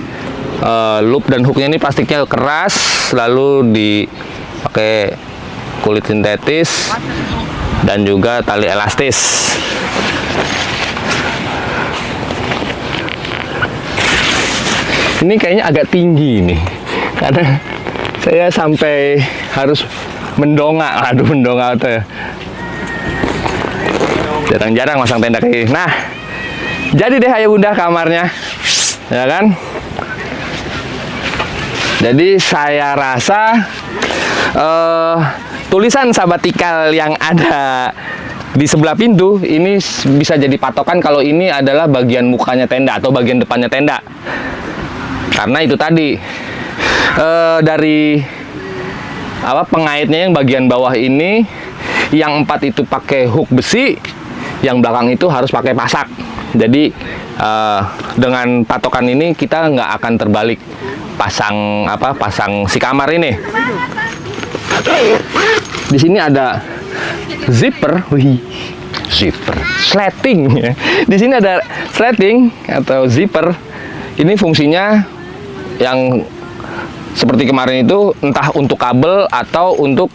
Loop dan hooknya ini plastiknya keras, lalu dipakai kulit sintetis dan juga tali elastis. Ini kayaknya agak tinggi nih, karena saya sampai harus mendongak. Aduh, mendongak tuh. Jarang-jarang masang tenda kayak gini. Nah, jadi deh ayah bunda kamarnya, ya kan? Jadi saya rasa tulisan Sabbatical yang ada di sebelah pintu ini bisa jadi patokan kalau ini adalah bagian mukanya tenda atau bagian depannya tenda. Karena itu tadi dari pengaitnya yang bagian bawah ini, yang 4 itu pakai hook besi, yang belakang itu harus pakai pasak. Jadi dengan patokan ini kita nggak akan terbalik pasang si kamar ini. Di sini ada zipper, sleting ya. Di sini ada sleting atau zipper. Ini fungsinya yang seperti kemarin itu entah untuk kabel atau untuk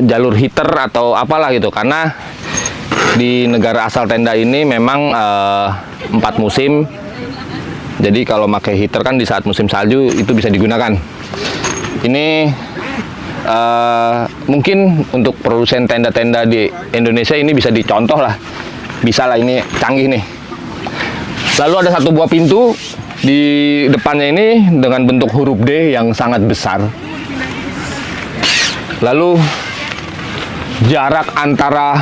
jalur heater atau apalah gitu, karena di negara asal tenda ini memang 4 musim. Jadi kalau pakai heater kan di saat musim salju itu bisa digunakan. Ini mungkin untuk produsen tenda-tenda di Indonesia ini bisa dicontoh lah. Bisa lah, ini canggih nih. Lalu ada 1 buah pintu di depannya ini dengan bentuk huruf D yang sangat besar. Lalu jarak antara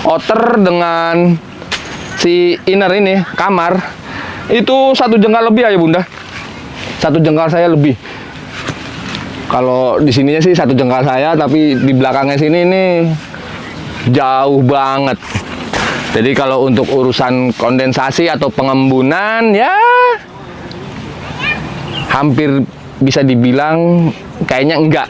outer dengan si inner ini kamar itu 1 jengkal lebih ya bunda. 1 jengkal saya lebih. Kalau di sininya sih 1 jengkal saya, tapi di belakangnya sini ini jauh banget. Jadi kalau untuk urusan kondensasi atau pengembunan ya hampir bisa dibilang kayaknya enggak.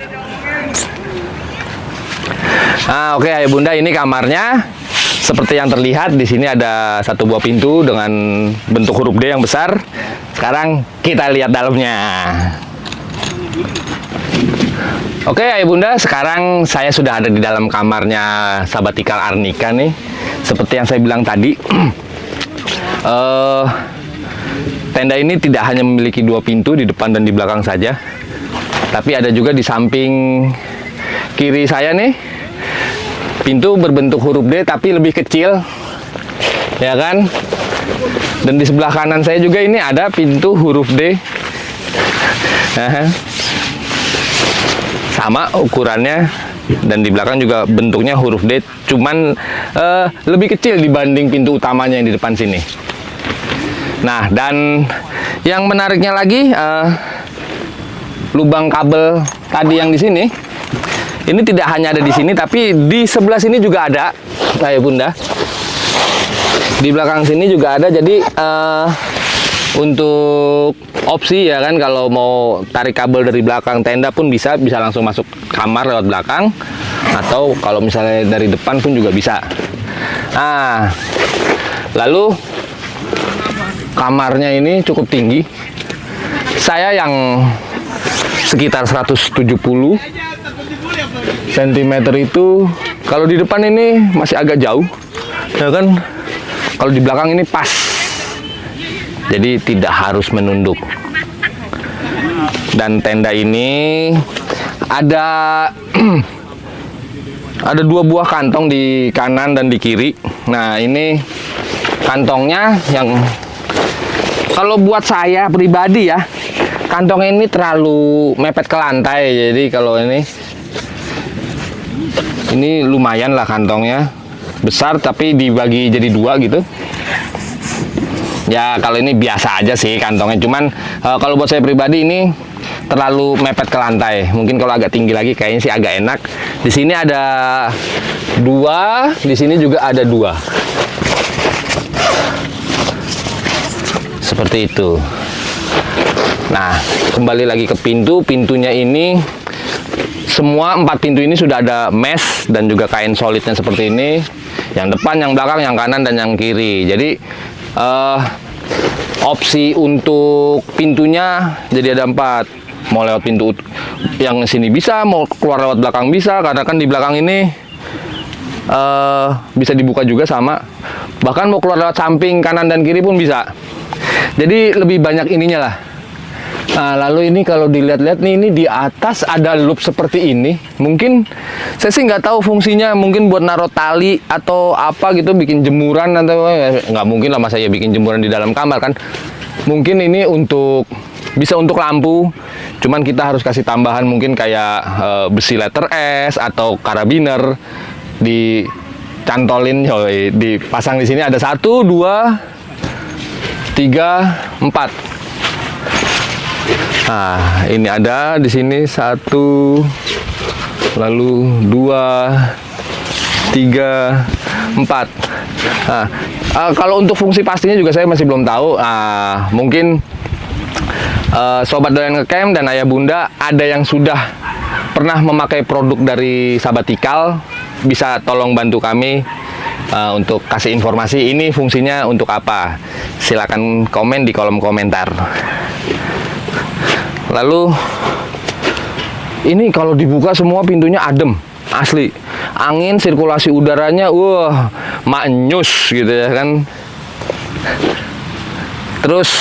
Nah, oke ya bunda, ini kamarnya. Seperti yang terlihat di sini ada 1 buah pintu dengan bentuk huruf D yang besar. Sekarang kita lihat dalamnya. Oke ayah bunda, sekarang saya sudah ada di dalam kamarnya Sabbatical Arnica nih. Seperti yang saya bilang tadi, tenda ini tidak hanya memiliki 2 pintu di depan dan di belakang saja, Tapi ada juga di samping kiri saya nih, pintu berbentuk huruf D tapi lebih kecil, ya kan? Dan di sebelah kanan saya juga ini ada pintu huruf D. Sama ukurannya, dan di belakang juga bentuknya huruf D, cuman lebih kecil dibanding pintu utamanya yang di depan sini. Nah, dan yang menariknya lagi, lubang kabel tadi yang di sini, ini tidak hanya ada di sini, tapi di sebelah sini juga ada, Ayah Bunda. Di belakang sini juga ada. Jadi untuk opsi, ya kan, kalau mau tarik kabel dari belakang tenda pun bisa langsung masuk kamar lewat belakang, atau kalau misalnya dari depan pun juga bisa. Nah, lalu kamarnya ini cukup tinggi. Saya yang sekitar 170 cm itu, kalau di depan ini masih agak jauh, ya kan. Kalau di belakang ini pas, jadi tidak harus menunduk. Dan tenda ini ada ada 2 buah kantong di kanan dan di kiri. Nah, ini kantongnya yang kalau buat saya pribadi ya, kantong ini terlalu mepet ke lantai. Jadi kalau ini lumayan lah kantongnya, besar tapi dibagi jadi 2 gitu. Ya kalau ini biasa aja sih kantongnya, cuman kalau buat saya pribadi ini terlalu mepet ke lantai. Mungkin kalau agak tinggi lagi kayaknya sih agak enak. Di sini ada 2, di sini juga ada 2. Seperti itu. Nah, kembali lagi ke pintunya ini, semua 4 pintu ini sudah ada mesh dan juga kain solidnya seperti ini. Yang depan, yang belakang, yang kanan, dan yang kiri. Jadi opsi untuk pintunya jadi ada 4. Mau lewat pintu yang sini bisa, mau keluar lewat belakang bisa, karena kan di belakang ini bisa dibuka juga sama. Bahkan mau keluar lewat samping kanan dan kiri pun bisa. Jadi lebih banyak ininya lah. Nah, lalu ini kalau dilihat-lihat nih, ini di atas ada loop seperti ini. Mungkin saya sih nggak tahu fungsinya, mungkin buat naruh tali atau apa gitu, bikin jemuran, atau nggak mungkin lah masa ya bikin jemuran di dalam kamar kan. Mungkin ini bisa untuk lampu, cuman kita harus kasih tambahan mungkin kayak besi letter S atau karabiner, dicantolin, dipasang di sini. Ada 1, 2, 3, 4. Nah, ini ada di sini 1, lalu 2, 3, 4. Nah, kalau untuk fungsi pastinya juga saya masih belum tahu. Mungkin sobat doyan ngecamp dan ayah bunda ada yang sudah pernah memakai produk dari Sabatikal, bisa tolong bantu kami untuk kasih informasi ini fungsinya untuk apa. Silakan komen di kolom komentar. Lalu ini kalau dibuka semua pintunya adem, asli. Angin, sirkulasi udaranya maknyus gitu ya kan. Terus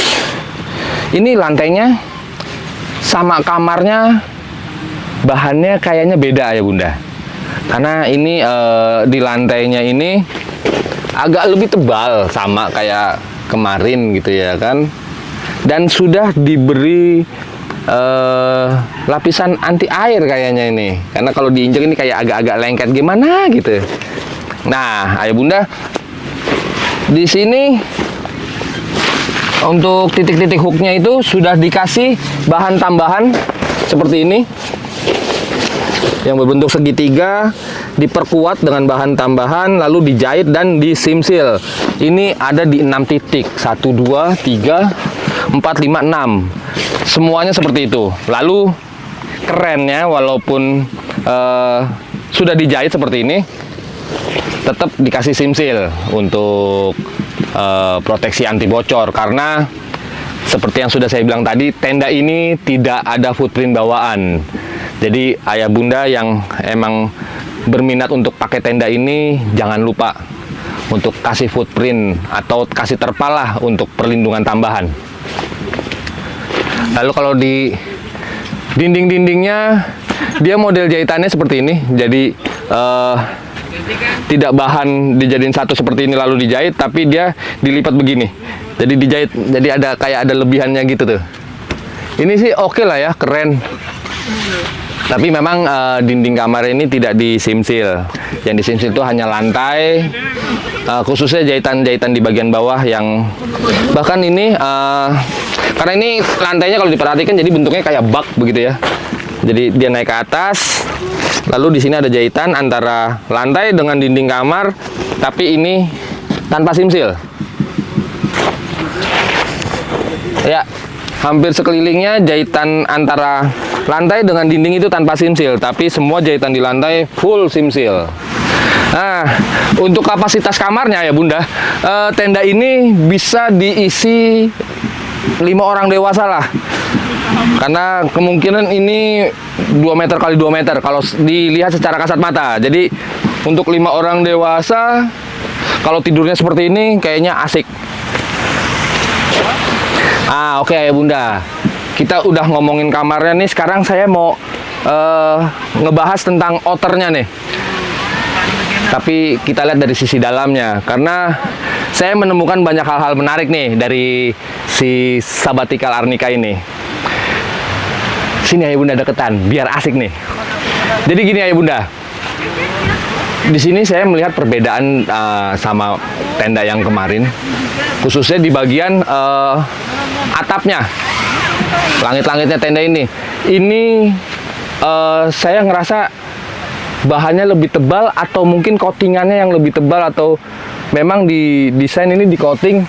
ini lantainya sama kamarnya bahannya kayaknya beda ya bunda. Karena ini di lantainya ini agak lebih tebal sama kayak kemarin gitu ya kan. Dan sudah diberi lapisan anti air kayaknya ini, karena kalau diinjak ini kayak agak-agak lengket gimana gitu. Nah, ayah bunda, di sini untuk titik-titik hooknya itu sudah dikasih bahan tambahan seperti ini yang berbentuk segitiga, diperkuat dengan bahan tambahan, lalu dijahit dan disimsil. Ini ada di 6 titik, 1, 2, 3, 4, 5, 6. Semuanya seperti itu. Lalu kerennya, walaupun sudah dijahit seperti ini, tetap dikasih simsil untuk proteksi anti bocor. Karena seperti yang sudah saya bilang tadi, tenda ini tidak ada footprint bawaan. Jadi ayah bunda yang emang berminat untuk pakai tenda ini, jangan lupa untuk kasih footprint atau kasih terpal lah untuk perlindungan tambahan. Lalu kalau di Dinding-dindingnya dia model jahitannya seperti ini. Jadi tidak bahan dijadiin satu seperti ini lalu dijahit, tapi dia dilipat begini. Jadi dijahit, jadi ada kayak ada lebihannya gitu tuh. Ini sih oke lah ya, keren. Tapi memang dinding kamar ini tidak disimsil. Yang disimsil itu hanya lantai, khususnya jahitan-jahitan di bagian bawah yang bahkan ini karena ini lantainya kalau diperhatikan jadi bentuknya kayak bak begitu ya. Jadi dia naik ke atas, lalu di sini ada jahitan antara lantai dengan dinding kamar, tapi ini tanpa simsil. Ya, hampir sekelilingnya jahitan antara lantai dengan dinding itu tanpa simsil, tapi semua jahitan di lantai full simsil. Nah, untuk kapasitas kamarnya ya Bunda, tenda ini bisa diisi 5 orang dewasa lah. Karena kemungkinan ini 2 meter kali 2 meter kalau dilihat secara kasat mata. Jadi untuk 5 orang dewasa, kalau tidurnya seperti ini kayaknya asik. Oke ya Bunda, kita udah ngomongin kamarnya nih. Sekarang saya mau ngebahas tentang outernya nih. Tapi kita lihat dari sisi dalamnya, karena saya menemukan banyak hal-hal menarik nih dari si Sabbatical Arnica ini. Sini Ayah Bunda deketan, biar asik nih. Jadi gini Ayah Bunda, di sini saya melihat perbedaan sama tenda yang kemarin, khususnya di bagian atapnya, langit-langitnya tenda ini. Ini saya ngerasa bahannya lebih tebal, atau mungkin coatingannya yang lebih tebal, atau memang di desain ini di coating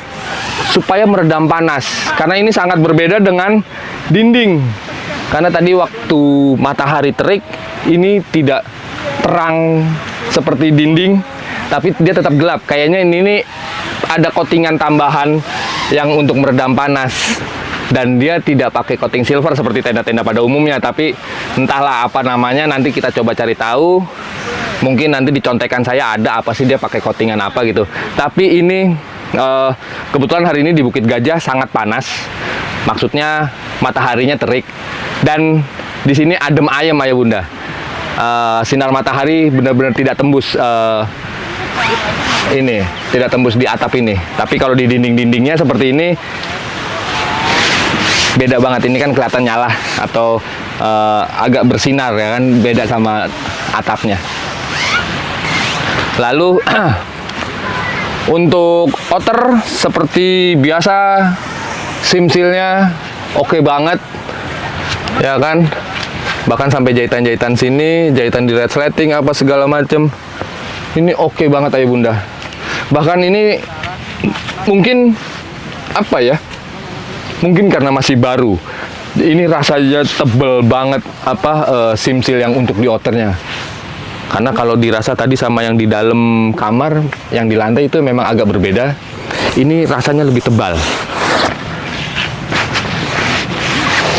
supaya meredam panas. Karena ini sangat berbeda dengan dinding. Karena tadi waktu matahari terik, ini tidak terang seperti dinding, tapi dia tetap gelap. Kayaknya ini ada coatingan tambahan yang untuk meredam panas. Dan dia tidak pakai coating silver seperti tenda-tenda pada umumnya, tapi entahlah apa namanya, nanti kita coba cari tahu. Mungkin nanti di contekan saya ada apa sih dia pakai coatingan apa gitu. Tapi ini kebetulan hari ini di Bukit Gajah sangat panas. Maksudnya mataharinya terik. Dan di sini adem ayem Ayah Bunda. Sinar matahari benar-benar tidak tembus ini, tidak tembus di atap ini. Tapi kalau di dinding-dindingnya seperti ini beda banget. Ini kan kelihatan nyala atau agak bersinar ya kan, beda sama atapnya. Lalu untuk outer seperti biasa, simsilnya oke banget ya kan, bahkan sampai jahitan-jahitan sini, jahitan di red slating apa segala macem, ini oke banget Ayah Bunda. Bahkan ini mungkin apa ya, mungkin karena masih baru, ini rasanya tebel banget simsil yang untuk di outernya. Karena kalau dirasa tadi sama yang di dalam kamar, yang di lantai itu memang agak berbeda. Ini rasanya lebih tebal.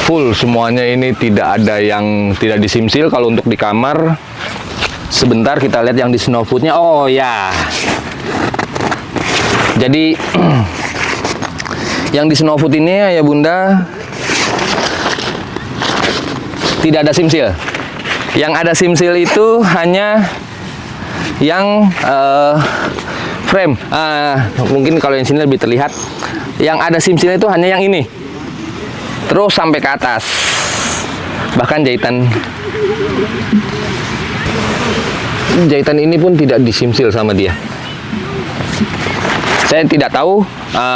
Full semuanya ini, tidak ada yang tidak disimsil. Kalau untuk di kamar, sebentar kita lihat yang di snowfootnya. Oh ya, jadi yang di snowfoot ini ya Bunda tidak ada simsil. Yang ada simsil itu hanya yang frame. Mungkin kalau yang sini lebih terlihat. Yang ada simsilnya itu hanya yang ini, terus sampai ke atas. Bahkan jahitan ini pun tidak disimsil sama dia. Saya tidak tahu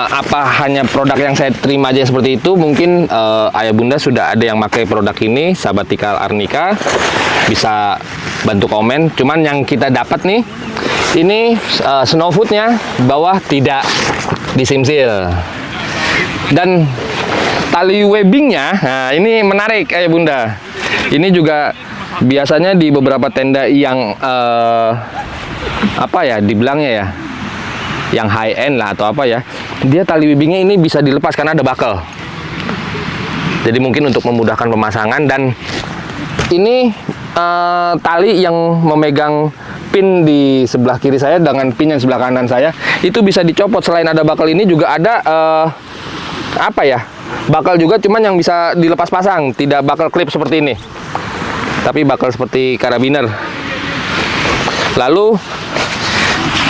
apa hanya produk yang saya terima aja seperti itu. Mungkin Ayah Bunda sudah ada yang pakai produk ini, Sabbatical Arnica, bisa bantu komen. Cuman yang kita dapat nih, ini snowfootnya bawah tidak disimsil. Dan tali webbingnya, nah ini menarik Ayah Bunda. Ini juga biasanya di beberapa tenda yang apa ya dibilangnya ya, yang high end lah atau apa ya, dia tali webbingnya ini bisa dilepas karena ada buckle. Jadi mungkin untuk memudahkan pemasangan. Dan ini tali yang memegang pin di sebelah kiri saya dengan pin yang sebelah kanan saya itu bisa dicopot. Selain ada buckle ini juga ada apa ya, bakal juga, cuman yang bisa dilepas pasang, tidak bakal klip seperti ini, tapi bakal seperti karabiner. Lalu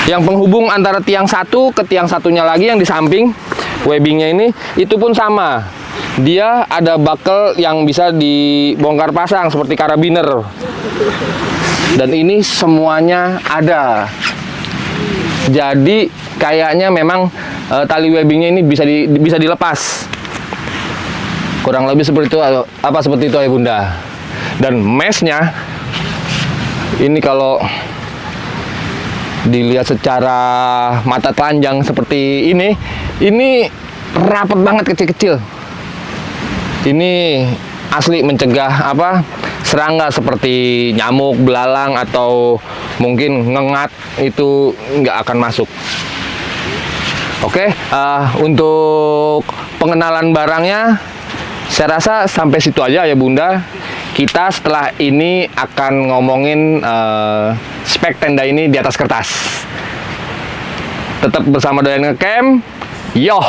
yang penghubung antara tiang satu ke tiang satunya lagi yang di samping webbingnya ini, itu pun sama. Dia ada buckle yang bisa dibongkar pasang seperti karabiner. Dan ini semuanya ada. Jadi kayaknya memang tali webbingnya ini bisa dilepas. Kurang lebih seperti itu, seperti itu ya Bunda. Dan meshnya ini kalau dilihat secara mata telanjang seperti ini rapat banget, kecil-kecil. Ini asli mencegah serangga seperti nyamuk, belalang, atau mungkin ngengat, itu nggak akan masuk. Oke, untuk pengenalan barangnya saya rasa sampai situ aja ya Bunda. Kita setelah ini akan ngomongin spek tenda ini di atas kertas. Tetap bersama Doyan Ngecamp. Yo.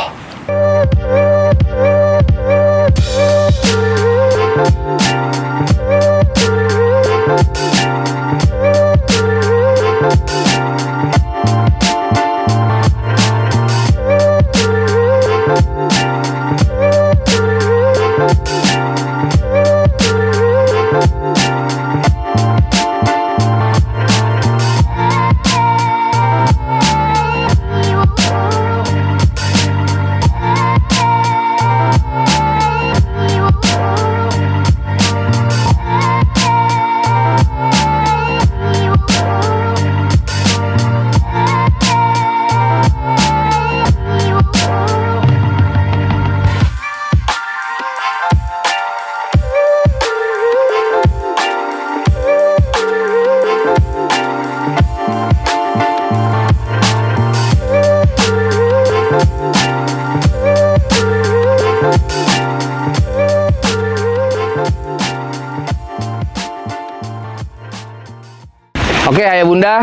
Oke ayah bunda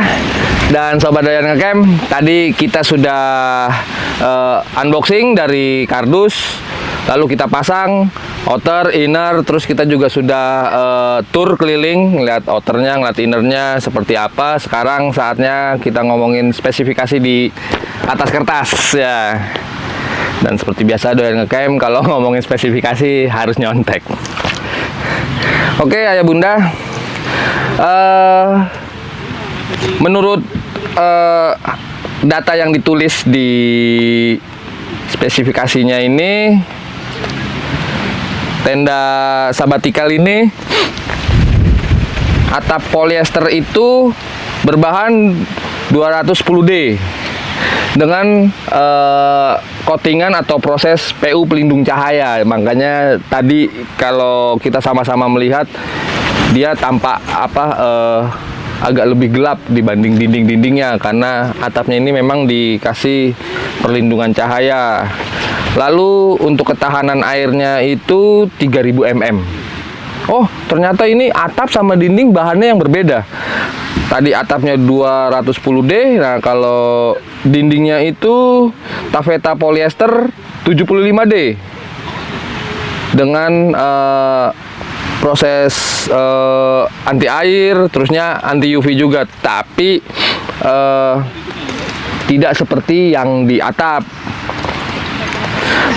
dan sobat Doyan Ngecamp, tadi kita sudah unboxing dari kardus, lalu kita pasang outer, inner, terus kita juga sudah tour keliling, ngeliat outernya, ngeliat innernya seperti apa. Sekarang saatnya kita ngomongin spesifikasi di atas kertas ya. Dan seperti biasa Doyan Ngecamp kalau ngomongin spesifikasi harus nyontek. Oke ayah bunda, menurut data yang ditulis di spesifikasinya ini, tenda sabatikal ini atap polyester itu berbahan 210D dengan coatingan atau proses PU pelindung cahaya. Makanya tadi kalau kita sama-sama melihat, dia tampak agak lebih gelap dibanding dinding-dindingnya karena atapnya ini memang dikasih perlindungan cahaya. Lalu untuk ketahanan airnya itu 3000 mm. Oh, ternyata ini atap sama dinding bahannya yang berbeda. Tadi atapnya 210D, nah kalau dindingnya itu taffeta polyester 75D dengan proses anti air, terusnya anti UV juga, tapi tidak seperti yang di atap.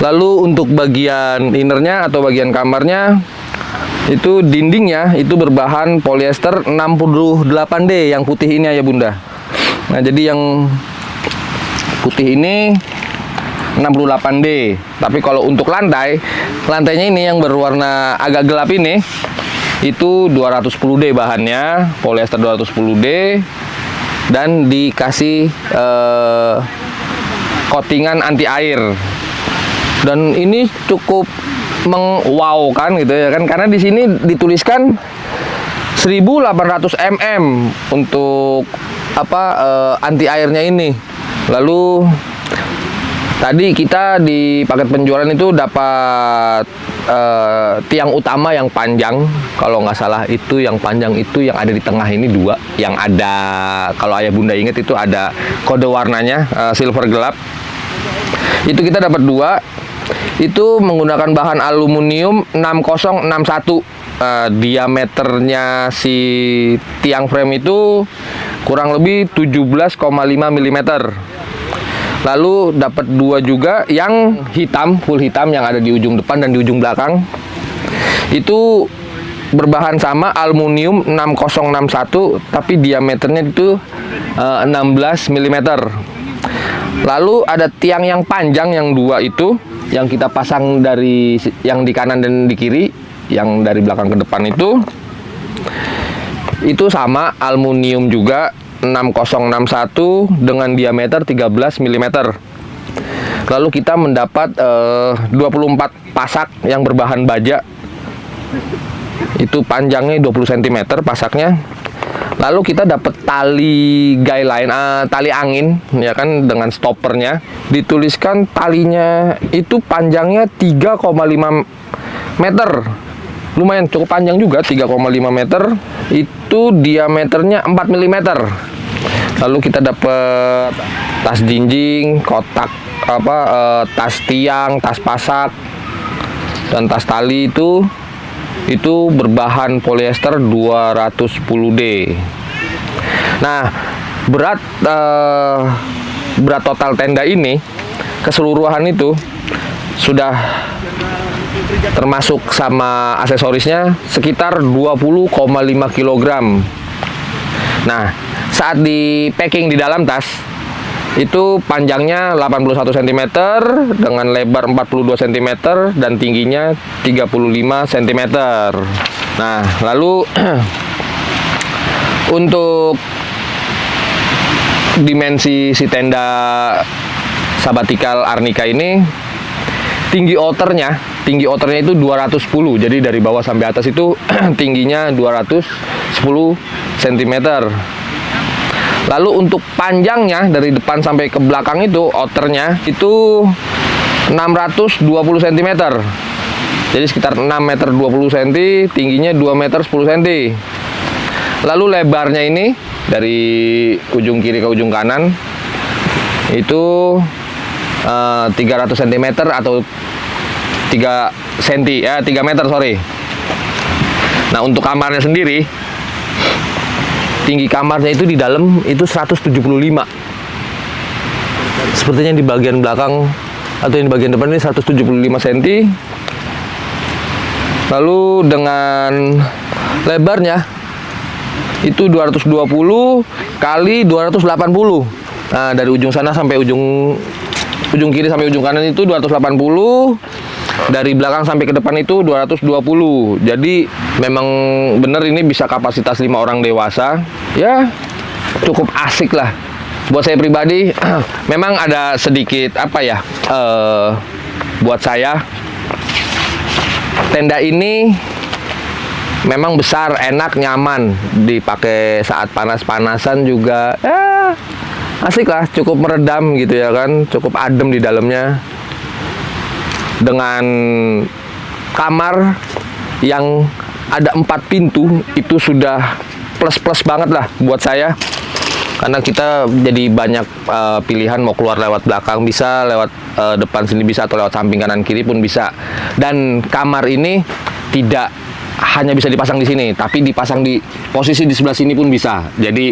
Lalu untuk bagian innernya atau bagian kamarnya, itu dindingnya itu berbahan polyester 68D yang putih ini ya bunda. Nah jadi yang putih ini 68D. Tapi kalau untuk lantainya ini yang berwarna agak gelap ini, itu 210D bahannya, polyester 210D, dan dikasih coatingan anti air. Dan ini cukup mengwowkan gitu ya kan, karena di sini dituliskan 1800 mm untuk anti airnya ini. Lalu tadi kita di paket penjualan itu dapat tiang utama yang panjang, kalau nggak salah itu yang panjang itu yang ada di tengah ini dua, yang ada, kalau ayah bunda ingat itu ada kode warnanya silver gelap. Itu kita dapat dua. Itu menggunakan bahan aluminium 6061. Diameternya si tiang frame itu kurang lebih 17,5 mm. Lalu dapat dua juga yang hitam, full hitam, yang ada di ujung depan dan di ujung belakang. Itu berbahan sama aluminium 6061, tapi diameternya itu 16 mm. Lalu ada tiang yang panjang yang dua itu, yang kita pasang dari yang di kanan dan di kiri, yang dari belakang ke depan itu sama aluminium juga 6061 dengan diameter 13 mm. Lalu kita mendapat 24 pasak yang berbahan baja. Itu panjangnya 20 cm pasaknya. Lalu kita dapat tali guideline, tali angin, ya kan, dengan stoppernya. Dituliskan talinya itu panjangnya 3,5 meter. Lumayan cukup panjang juga, 3,5 meter. Itu diameternya 4 mm. Lalu kita dapat tas jinjing, kotak tas tiang, tas pasak, dan tas tali itu berbahan polyester 210D. Nah, berat total tenda ini keseluruhan itu sudah termasuk sama aksesorisnya sekitar 20,5 kg. Nah, saat di packing di dalam tas itu panjangnya 81 cm dengan lebar 42 cm dan tingginya 35 cm. Nah, lalu untuk dimensi si tenda Sabatikal Arnica ini, tinggi outernya itu 210. Jadi dari bawah sampai atas itu tingginya 210 cm. Lalu untuk panjangnya dari depan sampai ke belakang itu, outernya itu 620 cm. Jadi sekitar 6 meter 20 cm, tingginya 2 meter 10 cm. Lalu lebarnya ini dari ujung kiri ke ujung kanan itu 300 cm atau 3 cm, ya 3 meter, sorry. Nah, untuk kamarnya sendiri, tinggi kamarnya itu di dalam itu 175. Sepertinya di bagian belakang atau di bagian depan ini 175 cm. Lalu dengan lebarnya itu 220 kali 280. Nah, dari ujung sana sampai ujung kiri sampai ujung kanan itu 280. Dari belakang sampai ke depan itu 220. Jadi memang bener ini bisa kapasitas 5 orang dewasa. Ya, cukup asik lah. Buat saya pribadi, memang ada sedikit buat saya tenda ini memang besar, enak, nyaman dipakai saat panas-panasan juga. Ya, asik lah, cukup meredam gitu ya kan, cukup adem di dalamnya. Dengan kamar yang ada 4 pintu itu sudah plus banget lah buat saya, karena kita jadi banyak pilihan, mau keluar lewat belakang bisa, lewat depan sini bisa, atau lewat samping kanan kiri pun bisa. Dan kamar ini tidak hanya bisa dipasang di sini, tapi dipasang di posisi di sebelah sini pun bisa. Jadi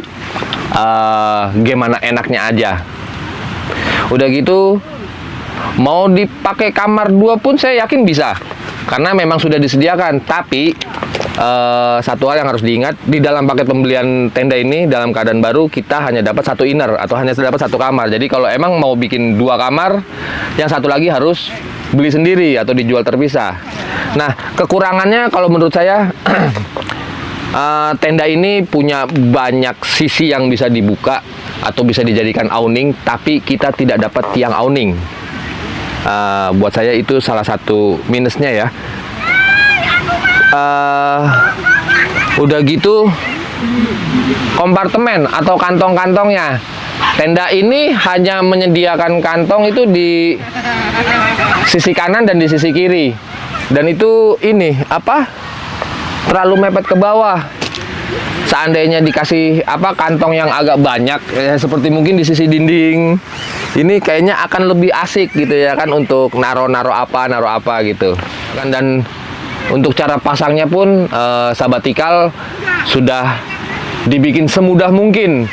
gimana enaknya aja. Udah gitu, mau dipakai kamar 2 pun saya yakin bisa, karena memang sudah disediakan. Tapi satu hal yang harus diingat, di dalam paket pembelian tenda ini dalam keadaan baru, kita hanya dapat 1 inner atau hanya dapat 1 kamar. Jadi kalau emang mau bikin 2 kamar, yang satu lagi harus beli sendiri atau dijual terpisah. Nah, kekurangannya kalau menurut saya tenda ini punya banyak sisi yang bisa dibuka atau bisa dijadikan awning, tapi kita tidak dapat tiang awning. Buat saya itu salah satu minusnya ya. Udah gitu, kompartemen atau kantong-kantongnya, tenda ini hanya menyediakan kantong itu di sisi kanan dan di sisi kiri, dan itu terlalu mepet ke bawah. seandainya dikasih kantong yang agak banyak ya, seperti mungkin di sisi dinding ini kayaknya akan lebih asik gitu ya kan, untuk naro apa gitu kan. Dan untuk cara pasangnya pun sahabatikal sudah dibikin semudah mungkin.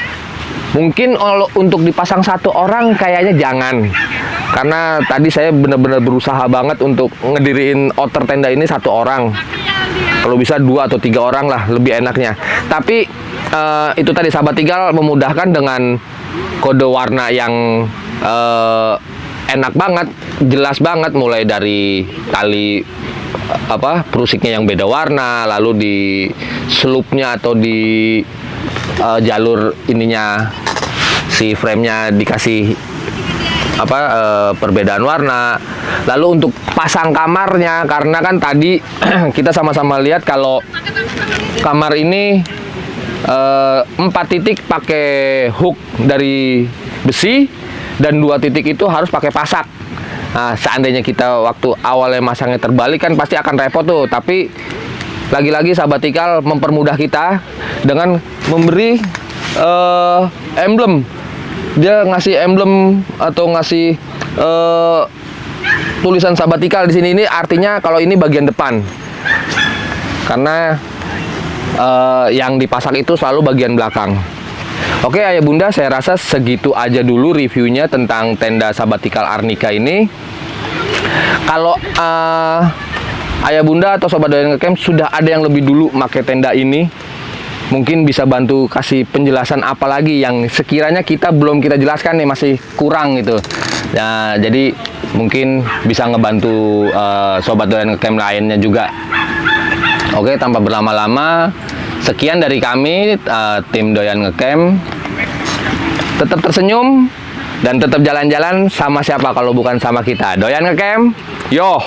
Mungkin untuk dipasang satu orang kayaknya jangan, karena tadi saya benar-benar berusaha banget untuk ngediriin outer tenda ini satu orang. Kalau bisa 2 atau 3 orang lah, lebih enaknya. Tapi itu tadi sahabatikal memudahkan dengan kode warna yang enak banget, jelas banget, mulai dari tali perusiknya yang beda warna, lalu di sloopnya atau di jalur ininya si frame-nya dikasih perbedaan warna. Lalu untuk pasang kamarnya, karena kan tadi kita sama-sama lihat kalau kamar ini 4 titik pakai hook dari besi dan 2 titik itu harus pakai pasak. Nah, seandainya kita waktu awalnya masangnya terbalik kan pasti akan repot tuh. Tapi lagi-lagi sahabatikal mempermudah kita dengan memberi emblem. Dia ngasih emblem atau ngasih tulisan sahabatikal di sini. Ini artinya kalau ini bagian depan, karena yang dipasang itu selalu bagian belakang. Oke ayah bunda, saya rasa segitu aja dulu reviewnya tentang tenda sahabatikal Arnica ini. Kalau ayah bunda atau sobat doyan ngecamp sudah ada yang lebih dulu pakai tenda ini, mungkin bisa bantu kasih penjelasan apa lagi yang sekiranya belum kita jelaskan nih, masih kurang gitu ya. Jadi mungkin bisa ngebantu sobat doyan ngecamp lainnya juga. Oke, tanpa berlama-lama, sekian dari kami tim doyan ngecamp. Tetap tersenyum dan tetap jalan-jalan sama siapa kalau bukan sama kita. Doyan ngecamp, yo.